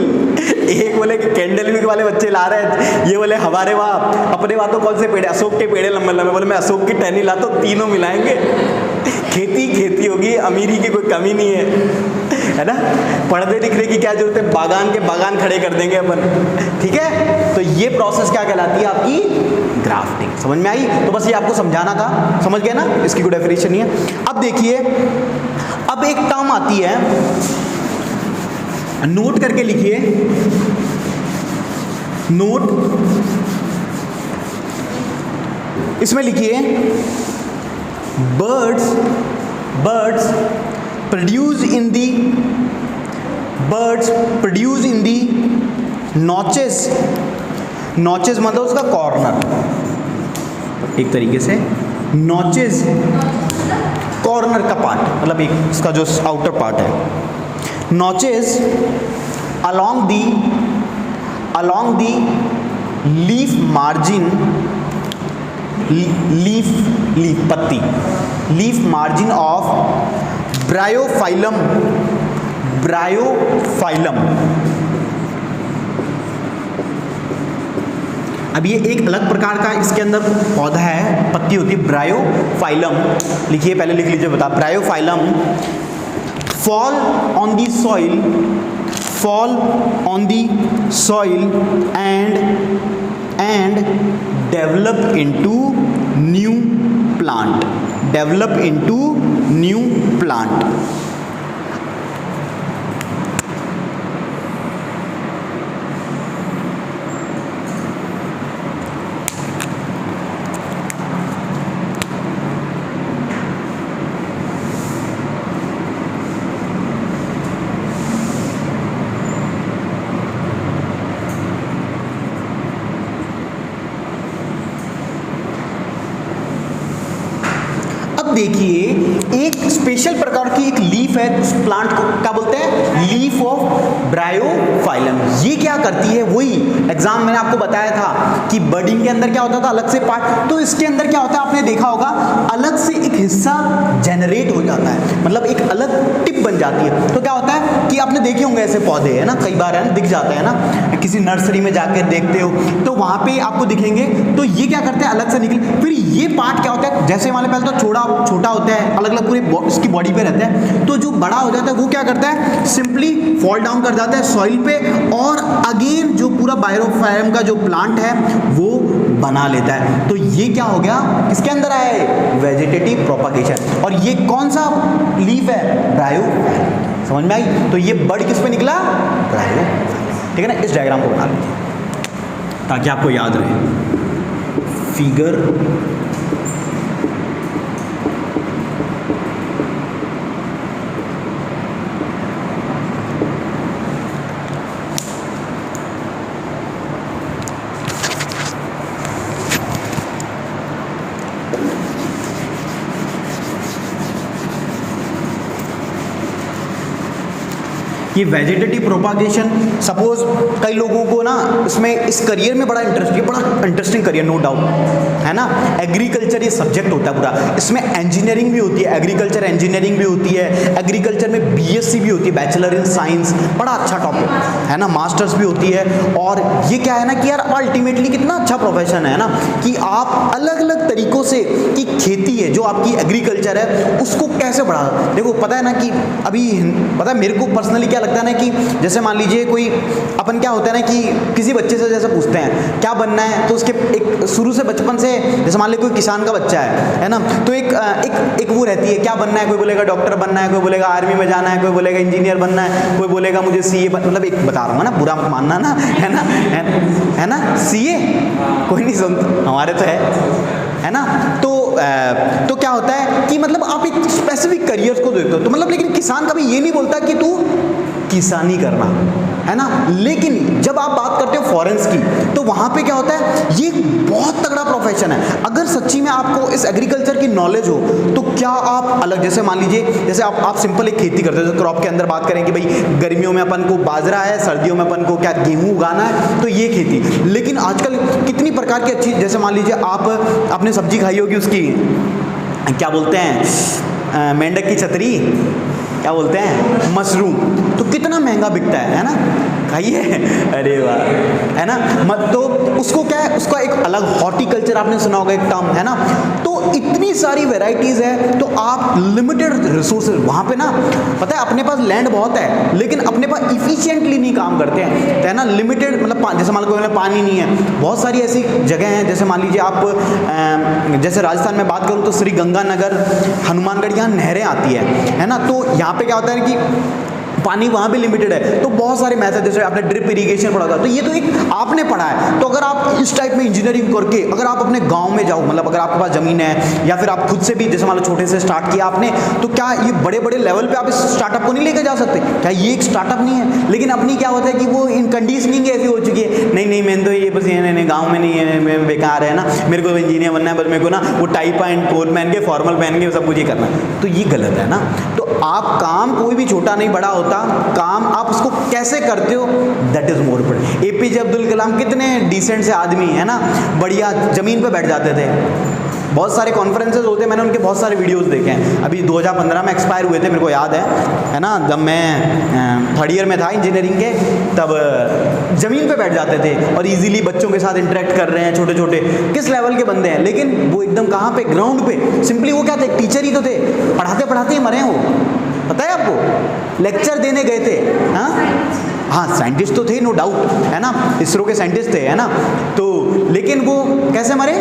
एक बोले कि कैंडल वीक वाले बच्चे ला रहे हैं, ये बोले हमारे वहाँ अपने वहाँ तो कौन से पेड़, अशोक के पेड़ लंबे लंबे, बोले मैं अशोक की टहनी लाता हूँ, तीनों मिलाएंगे, खेती होगी, अमीरी की कोई कमी नहीं है ना, पढ़ने लिखने की क्या जरूरत है, बागान के बागान खड़े कर देंगे अपन, ठीक है। तो ये प्रोसेस क्या कहलाती है आपकी, ग्राफ्टिंग। समझ में आई? तो बस ये आपको समझाना था, समझ गए ना, इसकी कोई डेफिनेशन नहीं है। अब देखिए, अब एक टर्म आती है, नोट करके लिखिए, नोट, इसमें लिखिए birds produce in the notches मतलब उसका कॉर्नर, एक तरीके से नॉचेस कॉर्नर का पार्ट, मतलब एक इसका जो आउटर पार्ट है, notches along the leaf margin, पत्ती, लीफ मार्जिन ऑफ ब्रायोफाइलम। अब ये एक अलग प्रकार का इसके अंदर पौधा है, पत्ती होती है, ब्रायोफाइलम। लिखिए, पहले लिख लीजिए, बता, Bryophyllum fall on the soil and develop into new plant, देखिए, एक स्पेशल प्रकार की एक लीफ है, उस प्लांट को क्या बोलते हैं, लीफ ऑफ ब्रायोफाइलम। ये क्या करती है, वही एग्जाम मैंने आपको बताया था कि बर्डिंग के अंदर क्या होता था, अलग से पार्ट, तो इसके अंदर क्या होता है, आपने देखा होगा, अलग से एक हिस्सा जनरेट हो जाता है, मतलब एक अलग टिप बन जाती है। तो क्या होता है कि आपने देखे होंगे ऐसे पौधे, है ना, कई बार है ना, दिख जाते हैं ना, किसी नर्सरी में जाकर देखते हो तो वहां पे आपको दिखेंगे। तो ये क्या करते हैं, अलग से निकले, फिर ये पार्ट क्या होता है, जैसे वाले पहले तो छोटा होता है, अलग अलग पूरी इसकी बॉडी पे रहता है, तो जो बड़ा हो जाता है वो क्या करता है, सिंपली फॉल डाउन कर जाता है सॉइल पे, और अगेन जो पूरा ब्रायोफाइलम का जो प्लांट है वो बना लेता है। तो ये क्या हो गया, इसके अंदर आया है वेजिटेटिव प्रोपागेशन। और ये कौन सा लीफ है, ब्रायोफाइलम। समझ में आई? तो ये बर्ड किस पे निकला, ब्रायोफाइलम, ठीक है ना। इस डायग्राम को बना लीजिए ताकि आपको याद रहे। फिगर ये वेजिटेटिव प्रोपागेशन, सपोज कई लोगों को ना इसमें इस करियर में बड़ा इंटरेस्ट है, बड़ा इंटरेस्टिंग करियर, नो डाउट, है ना। एग्रीकल्चर ये सब्जेक्ट होता है पूरा, इसमें इंजीनियरिंग भी होती है, एग्रीकल्चर इंजीनियरिंग भी होती है, एग्रीकल्चर में बीएससी भी होती है, बैचलर इन साइंस, बड़ा अच्छा टॉपिक है ना, मास्टर्स भी होती है। और ये क्या है ना कि यार अल्टीमेटली कितना अच्छा प्रोफेशन है ना, कि आप अलग अलग तरीकों से की खेती है जो आपकी एग्रीकल्चर है उसको कैसे बढ़ा। देखो पता है ना कि अभी पता है मेरे को पर्सनली क्या लगता है ना कि जैसे मान लीजिए कोई अपन क्या होता है ना कि किसी बच्चे से जैसे पूछते हैं क्या बनना है, तो उसके एक शुरू से बचपन से, जैसे मान लीजिए कोई किसान का बच्चा है ना, तो एक वो रहती है क्या बनना है, कोई बोलेगा डॉक्टर बनना है, कोई बोलेगा आर्मी में जाना है, कोई बोलेगा इंजीनियर बनना है, कोई बोलेगा मुझे सीए, मतलब एक बता रहा हूँ ना, बुरा मानना ना, है ना सीए कोई नहीं सुनता, हमारे तो है ना। तो क्या होता है कि मतलब आप एक स्पेसिफिक करियर को देखते हो, तो मतलब लेकिन किसान कभी ये नहीं बोलता कि तू किसानी करना, है ना। लेकिन जब आप बात करते हो फॉरेंस की, तो वहां पे क्या होता है, ये बहुत तगड़ा प्रोफेशन है। अगर सच्ची में आपको इस एग्रीकल्चर की नॉलेज हो तो क्या आप अलग, जैसे मान लीजिए जैसे आप सिंपल एक खेती करते हो, जैसे क्रॉप के अंदर बात करें कि भाई गर्मियों में अपन को बाजरा है, सर्दियों में अपन को क्या गेहूं उगाना है, तो ये खेती। लेकिन आजकल कितनी प्रकार की अच्छी, जैसे मान लीजिए आपने सब्जी खाई होगी, उसकी क्या बोलते हैं, मेंढक की छतरी, क्या बोलते हैं, मशरूम। तो कितना महंगा बिकता है ना, खाइए, अरे वाह, है ना। तो उसको क्या है, उसका एक अलग हॉर्टिकल्चर आपने सुना होगा एक टर्म, है ना। तो इतनी सारी वेराइटीज़ है, तो आप लिमिटेड रिसोर्सेज वहाँ पे ना, पता है अपने पास लैंड बहुत है लेकिन अपने पास इफिशिएंटली नहीं काम करते हैं, तो है ना, लिमिटेड, मतलब जैसे मान लो कोई पानी नहीं है, बहुत सारी ऐसी जगह हैं, जैसे मान लीजिए आप जैसे राजस्थान में बात करूँ तो श्री गंगानगर, हनुमानगढ़, यहाँ नहरें आती है ना। तो यहाँ पे क्या होता है कि पानी वहाँ भी लिमिटेड है, तो बहुत सारे मैथड, जैसे आपने ड्रिप इरिगेशन पढ़ा था, तो ये तो एक आपने पढ़ा है। तो अगर आप इस टाइप में इंजीनियरिंग करके अगर आप अपने गांव में जाओ, मतलब अगर आपके पास ज़मीन है या फिर आप खुद से भी जैसे मान लो छोटे से स्टार्ट किया आपने, तो क्या ये बड़े बड़े लेवल पे आप इस स्टार्टअप को नहीं लेकर जा सकते? क्या ये एक स्टार्टअप नहीं है? लेकिन अपनी क्या होता है कि वो इन कंडीशनिंग ऐसी हो चुकी है, नहीं नहीं मैंने तो ये बस ये नहीं गाँव में नहीं है, मैं बेकार है ना, मेरे को इंजीनियर बनना है, बस मेरे को ना वो टाई पैंट कोट पहन के फॉर्मल पहन के सब कुछ ही करना है, तो ये गलत है ना। तो आप काम कोई भी छोटा नहीं बड़ा होता, काम आप उसको कैसे करते हो, that is more important. APJ Abdul Kalam कितने डिसेंट से आदमी है ना, बढ़िया जमीन पे बैठ जाते थे, बहुत सारे कॉन्फ्रेंसेज होते हैं, मैंने उनके बहुत सारे वीडियोस देखे हैं। अभी 2015 में एक्सपायर हुए थे, मेरे को याद है ना, जब मैं थर्ड ईयर में था इंजीनियरिंग के, तब ज़मीन पे बैठ जाते थे और इजीली बच्चों के साथ इंटरेक्ट कर रहे हैं, छोटे छोटे किस लेवल के बंदे हैं, लेकिन वो एकदम कहाँ पे, ग्राउंड पे। सिंपली वो क्या थे, टीचर ही तो थे, पढ़ाते पढ़ाते ही मरे हैं वो, पता है आपको, लेक्चर देने गए थे। हाँ साइंटिस्ट तो थे नो डाउट, है ना, इसरो के साइंटिस्ट थे, है ना। तो लेकिन वो कैसे मरे,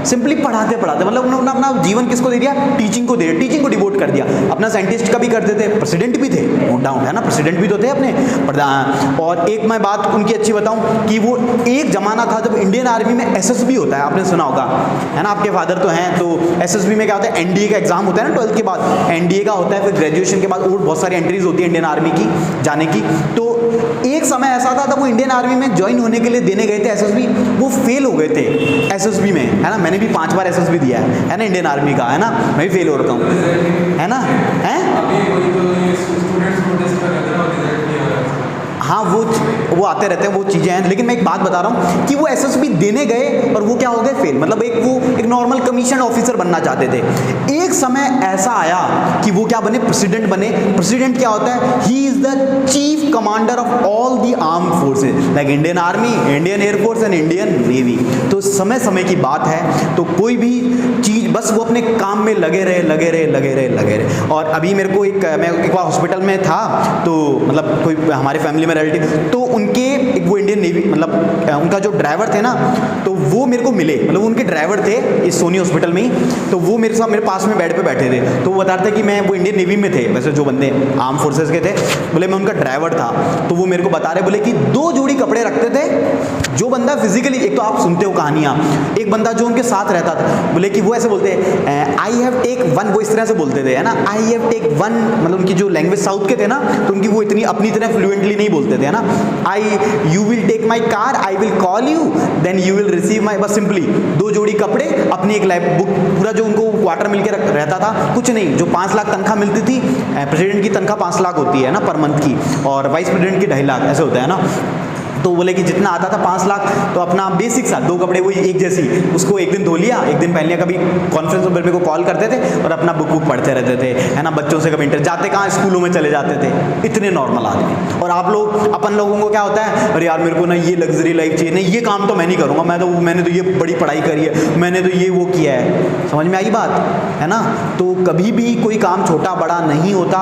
सिंपली पढ़ाते पढ़ाते, मतलब उन्होंने अपना जीवन किसको दे दिया, टीचिंग को दे दिया, टीचिंग को डिवोट कर दिया। अपना साइंटिस्ट का भी करते थे, प्रेसिडेंट भी थे नो डाउट, है ना, प्रेसिडेंट भी तो थे अपने। और एक मैं बात उनकी अच्छी बताऊं कि वो एक जमाना था जब इंडियन आर्मी में एसएसबी होता है, आपने सुना होगा, है ना, आपके फादर तो हैं। तो एसएसबी में क्या होता है, एनडीए का एग्जाम होता है ना 12th के बाद, एनडीए का होता है, फिर ग्रेजुएशन के बाद और बहुत सारी एंट्रीज होती है इंडियन आर्मी की जाने की। तो एक समय ऐसा था तब वो इंडियन आर्मी में ज्वाइन होने के लिए देने गए थे एसएसबी, वो फेल हो गए थे एसएसबी में, है ना। मैंने भी 5 बार एसएसबी दिया है ना, इंडियन आर्मी का, है ना, मैं भी फेल हो रखा हूँ, है ना, है। हाँ वो आते रहते हैं, वो चीज़ें हैं, लेकिन मैं एक बात बता रहा हूँ कि वो एसएसबी देने गए और वो क्या हो गए, फेल। मतलब वो एक नॉर्मल कमीशन ऑफिसर बनना चाहते थे। एक समय ऐसा आया कि वो क्या बने, प्रेसिडेंट बने। प्रेसिडेंट क्या होता है, he is the chief commander of all the arm forces, like Indian army, Indian air force and Indian navy. तो समय समय की बात है, तो कोई भी चीज़ बस वो अपने काम में लगे रहे। और अभी मेरे को मैं एक बार हॉस्पिटल में था, तो मतलब कोई हमारे फैमिली में रिलेटिव, तो उनके एक वो इंडियन नेवी, मतलब उनका जो ड्राइवर थे ना, तो वो मेरे को मिले, मतलब उनके ड्राइवर थे इस सोनी हॉस्पिटल में ही। तो वो मेरे साथ मेरे पास में बेड पे बैठे थे, तो वो बता रहे थे कि मैं वो इंडियन नेवी में थे, वैसे जो बंदे आर्म फोर्सेस के थे, बोले मैं उनका ड्राइवर था। तो वो मेरे को बता रहे, बोले कि 2 जोड़ी कपड़े रखते थे। जो बंदा फिजिकली, एक तो आप सुनते हो कहानियाँ, एक बंदा जो उनके साथ रहता था, बोले कि वो ऐसे बोलते हैं, आई हैव टेक वन, वो इस तरह से बोलते थे, है ना, आई हैव टेक वन, मतलब उनकी जो लैंग्वेज साउथ के थे ना, तो उनकी वो इतनी अपनी तरह फ्लुएंटली नहीं बोलते थे, है ना। You will take my car, I will call you, then you will receive my, बस सिंपली 2 जोड़ी कपड़े, अपनी एक लाइफ बुक, पूरा जो उनको क्वार्टर मिलके रहता था, कुछ नहीं। जो 5 लाख तनख्वाह मिलती थी, प्रेसिडेंट की तनख्वाह 5 लाख होती है ना पर मंथ की, और वाइस प्रेसिडेंट की 2.5 लाख, ऐसे होता है ना। तो बोले कि जितना आता था 5 लाख, तो अपना बेसिक सा 2 कपड़े वही एक जैसी, उसको एक दिन धो लिया, एक दिन पहन लिया। कभी कॉन्फ्रेंस में मेरे को कॉल करते थे और अपना बुक पढ़ते रहते थे, है ना। बच्चों से कभी इंटर जाते कहाँ, स्कूलों में चले जाते थे, इतने नॉर्मल आदमी। और आप लोग, अपन लोगों को क्या होता है, अरे यार मेरे को ना ये लग्जरी लाइफ चाहिए, नहीं ये काम तो मैं नहीं करूँगा, मैंने तो ये बड़ी पढ़ाई करी है, मैंने तो ये वो किया है। समझ में आई बात, है ना। तो कभी भी कोई काम छोटा बड़ा नहीं होता,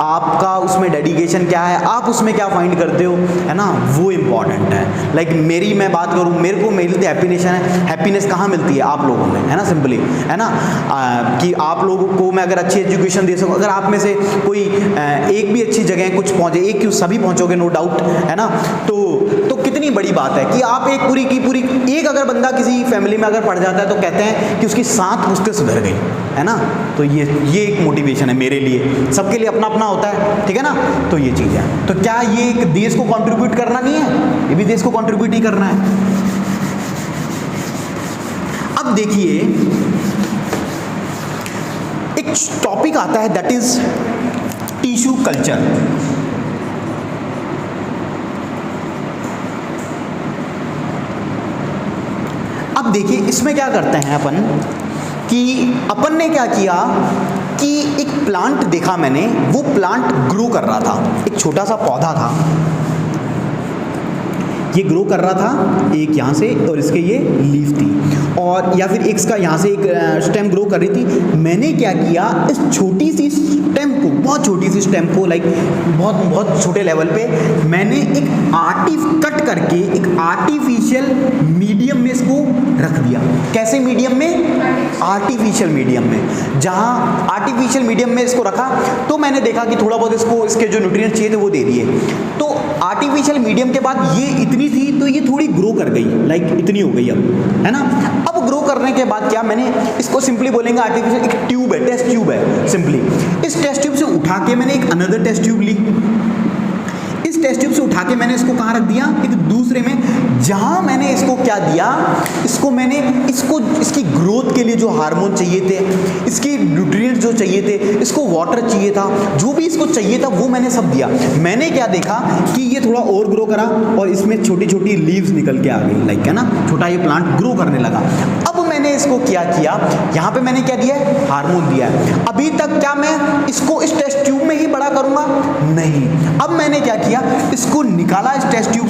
आपका उसमें डेडिकेशन क्या है, आप उसमें क्या फाइंड करते हो, है ना, वो इम्पॉर्टेंट है। लाइक मेरी मैं बात करूँ, मेरे को मिलती हैप्पीनेस कहाँ मिलती है, आप लोगों में, है ना, सिंपली, है ना। कि आप लोगों को मैं अगर अच्छी एजुकेशन दे सकूँ, अगर आप में से कोई एक भी अच्छी जगह कुछ पहुँचे, एक क्यों सभी पहुँचोगे नो डाउट, है ना। तो कितनी बड़ी बात है कि आप एक पूरी की पूरी, एक अगर बंदा किसी फैमिली में अगर पढ़ जाता है तो कहते हैं कि उसकी 7 पुश्तें सुधर गई, है ना। तो ये एक मोटिवेशन है मेरे लिए, सबके लिए अपना अपना होता है, ठीक है ना। तो ये चीज़ है। तो क्या ये एक देश को कंट्रीब्यूट करना नहीं है, ये भी देश को कंट्रीब्यूट ही करना है। अब देखिए एक टॉपिक आता है, दैट इज टिश्यू कल्चर। अब देखिए इसमें क्या करते हैं अपन, कि अपन ने क्या किया कि एक प्लांट देखा मैंने, वो प्लांट ग्रो कर रहा था, एक छोटा सा पौधा था, ये ग्रो कर रहा था, एक यहाँ से और इसके ये लीफ थी, और या फिर एक इसका यहाँ से एक स्टेम ग्रो कर रही थी। मैंने क्या किया, इस छोटी सी स्टेम को, बहुत छोटी सी स्टेम को, लाइक बहुत बहुत छोटे लेवल पे मैंने एक कट करके एक आर्टिफिशियल मीडियम में इसको रख दिया। कैसे मीडियम में? आर्टिफिशियल मीडियम में। जहाँ आर्टिफिशियल मीडियम में इसको रखा तो मैंने देखा कि थोड़ा बहुत इसको इसके जो न्यूट्रिएंट चाहिए थे वो दे दिए। तो आर्टिफिशियल मीडियम के बाद ये इतनी थी तो ये थोड़ी ग्रो कर गई, लाइक इतनी हो गई अब, है ना। अब ग्रो करने के बाद क्या, मैंने इसको सिंपली बोलेंगे आर्टिफिशियल एक ट्यूब है, टेस्ट ट्यूब है सिंपली। इस टेस्ट ट्यूब से उठा के मैंने एक अनदर टेस्ट ट्यूब ली, इस टेस्ट ट्यूब से उठा के मैंने इसको कहाँ रख दिया, एक दूसरे में, जहाँ मैंने इसको क्या दिया, इसको मैंने इसको इसकी ग्रोथ के लिए जो हार्मोन चाहिए थे, इसकी न्यूट्रिएंट्स जो चाहिए थे, इसको वाटर चाहिए था, जो भी इसको चाहिए था वो मैंने सब दिया। मैंने क्या देखा कि ये थोड़ा और ग्रो करा और इसमें छोटी छोटी लीव्स निकल के आ गई, लाइक है ना, छोटा ये प्लांट ग्रो करने लगा। अब मैंने इसको क्या किया, यहाँ पे मैंने क्या दिया है, हार्मोन दिया है। अभी तक क्या मैं इसको इस टेस्ट ट्यूब में ही बड़ा करूँगा? नहीं। अब मैंने क्या किया, इसको निकाला इस टेस्ट ट्यूब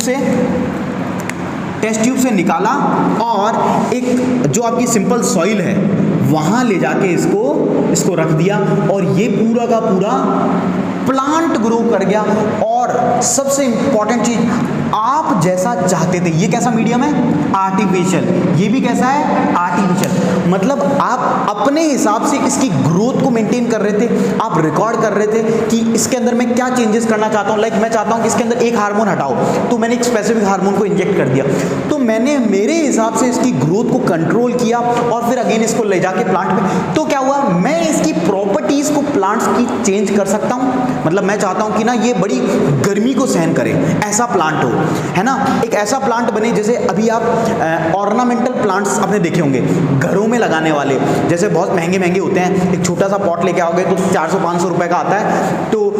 से निकाला और एक जो आपकी सिंपल सॉइल है वहां ले जाके इसको रख दिया और ये पूरा का पूरा प्लांट ग्रो कर गया। और सबसे इंपॉर्टेंट चीज, आप जैसा चाहते थे, ये कैसा मीडियम है, आर्टिफिशियल, ये भी कैसा है, आर्टिफिशियल। मतलब आप अपने हिसाब से इसकी ग्रोथ को मेंटेन कर रहे थे, आप रिकॉर्ड कर रहे थे कि इसके अंदर मैं क्या चेंजेस करना चाहता हूँ। लाइक मैं चाहता हूँ कि इसके अंदर एक हार्मोन हटाओ, तो मैंने एक स्पेसिफिक हार्मोन को इंजेक्ट कर दिया, तो मैंने मेरे हिसाब से इसकी ग्रोथ को कंट्रोल किया और फिर अगेन इसको ले जाके प्लांट में। तो क्या हुआ, मैं इसकी प्रॉपर्टीज को प्लांट्स की चेंज कर सकता हूँ। मतलब मैं चाहता हूँ कि ना ये बड़ी गर्मी को सहन करे, ऐसा प्लांट हो, है ना, एक ऐसा प्लांट बने। जैसे अभी आप ऑर्नामेंटल प्लांट्स आपने देखे होंगे घरों में लगाने वाले, जैसे बहुत महंगे महंगे होते हैं, एक छोटा सा पॉट लेके आओगे तो 400-500 रुपए का आता है। तो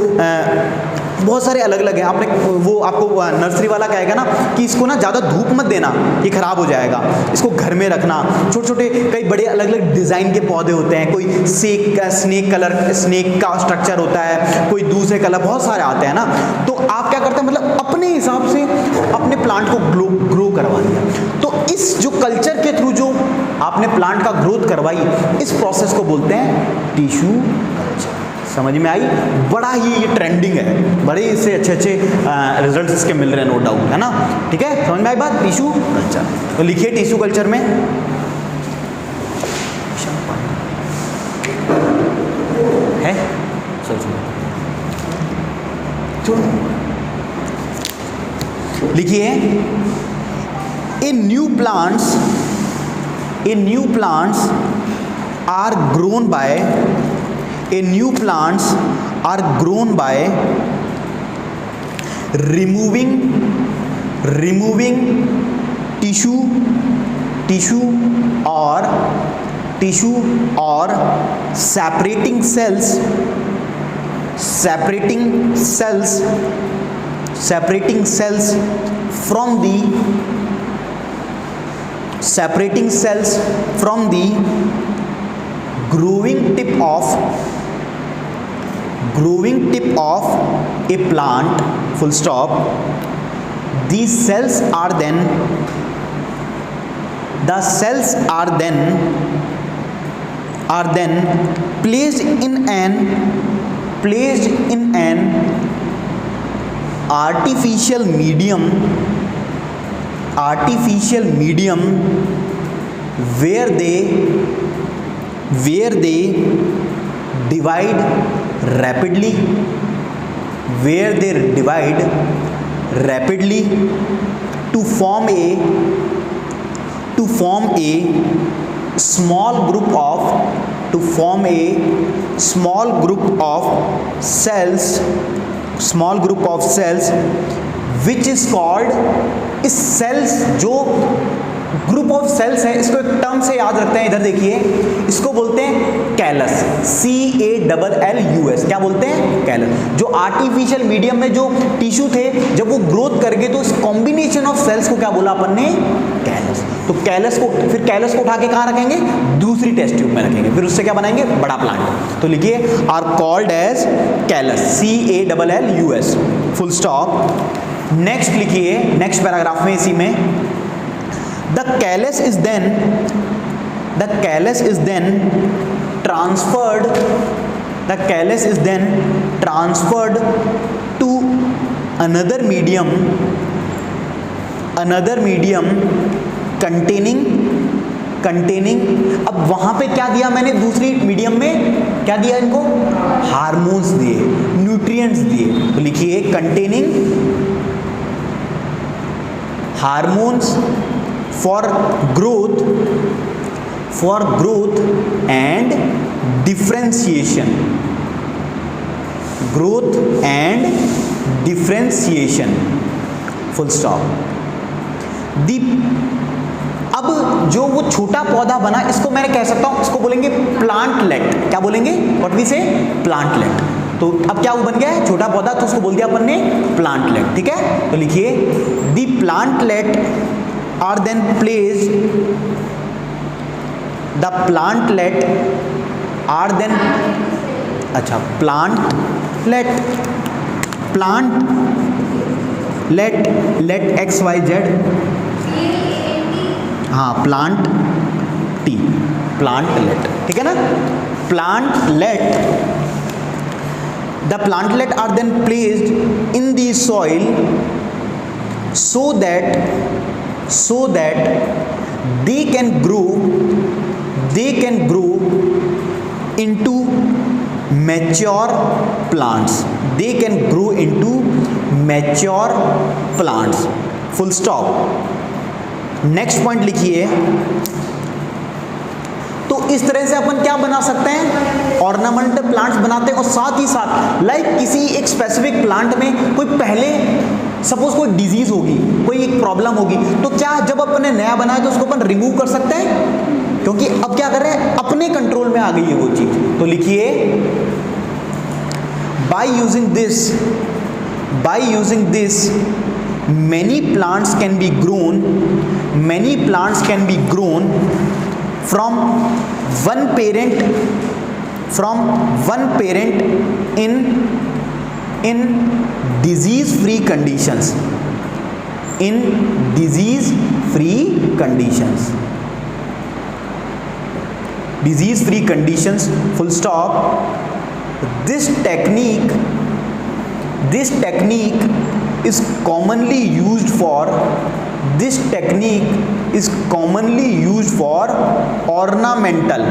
बहुत सारे अलग अलग हैं, आपने वो आपको नर्सरी वाला कहेगा ना कि इसको ना ज़्यादा धूप मत देना, ये ख़राब हो जाएगा, इसको घर में रखना। छोटे छोटे कई बड़े अलग अलग डिज़ाइन के पौधे होते हैं, कोई स्नेक का स्ट्रक्चर होता है, कोई दूसरे कलर, बहुत सारे आते हैं ना। तो आप क्या करते हैं, मतलब अपने हिसाब से अपने प्लांट को ग्रो करवा दिया। तो इस जो कल्चर के थ्रू जो आपने प्लांट का ग्रोथ करवाई, इस प्रोसेस को बोलते हैं टिश्यू कल्चर। समझ में आई? बड़ा ही ये ट्रेंडिंग है, बड़े इससे अच्छे रिजल्ट्स इसके मिल रहे हैं, नो डाउट, है ना। ठीक है, समझ में आई बात? टिश्यू कल्चर, तो लिखिए टिश्यू कल्चर में है, लिखिए a new plants are grown by new plants are grown by removing tissue or separating cells from the growing tip of a plant, full stop. The cells are then placed in an artificial medium where they divide rapidly to form a small group of cells which is called, इस सेल्स जो ग्रुप ऑफ सेल्स है, इसको एक टर्म से याद रखते हैं, इधर देखिए, इसको बोलते हैं कैलस, CALLUS। क्या बोलते हैं? कैलस। जो आर्टिफिशियल मीडियम में जो टिश्यू थे, जब वो ग्रोथ कर गए तो इस कॉम्बिनेशन ऑफ सेल्स को क्या बोला अपन ने? कैलस। तो कैलस को, फिर कैलस को उठा के कहाँ रखेंगे, दूसरी टेस्ट ट्यूब में रखेंगे, फिर उससे क्या बनाएंगे, बड़ा प्लांट। तो लिखिए are called as callus, CALLUS, full stop. Next लिखिए, नेक्स्ट पैराग्राफ में इसी में, the callus is then transferred, the callus is then transferred to another medium containing, अब वहां पे क्या दिया मैंने, दूसरी मीडियम में क्या दिया इनको, हार्मोन्स दिए, न्यूट्रिएंट्स दिए। तो लिखिए containing hormones for growth and differentiation, growth and differentiation, full stop. अब जो वो छोटा पौधा बना, इसको मैं कह सकता हूं, इसको बोलेंगे प्लांटलेट। क्या बोलेंगे, व्हाट वी से, प्लांटलेट। तो अब क्या वो बन गया है, छोटा पौधा, तो उसको बोल दिया अपन ने प्लांटलेट, ठीक है। तो लिखिए the plantlet are then placed, the plantlet are then, अच्छा प्लांटलेट, लेट XYZ, हाँ प्लांट टी, प्लांटलेट, ठीक है ना, plantlet, the plantlet are then placed in the soil so that they can grow into mature plants, they can grow into mature plants, full stop। Next point लिखिए, तो इस तरह से अपन क्या बना सकते हैं, ऑर्नामेंटल प्लांट्स बनाते हैं। और साथ ही साथ लाइक किसी एक स्पेसिफिक प्लांट में कोई पहले सपोज कोई डिजीज होगी, कोई एक प्रॉब्लम होगी, तो क्या जब अपन ने नया बनाया तो उसको अपन रिमूव कर सकते हैं, क्योंकि अब क्या कर रहे हैं, अपने कंट्रोल में आ गई है वो चीज। तो लिखिए by using this many plants can be grown from one parent in disease free conditions, full stop। This technique is commonly used for ornamental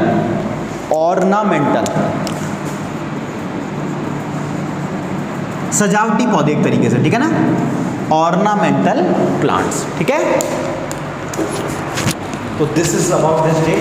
सजावटी पौधे एक तरीके से, ठीक है ना, ऑर्नामेंटल प्लांट्स, ठीक है। तो this is about this day.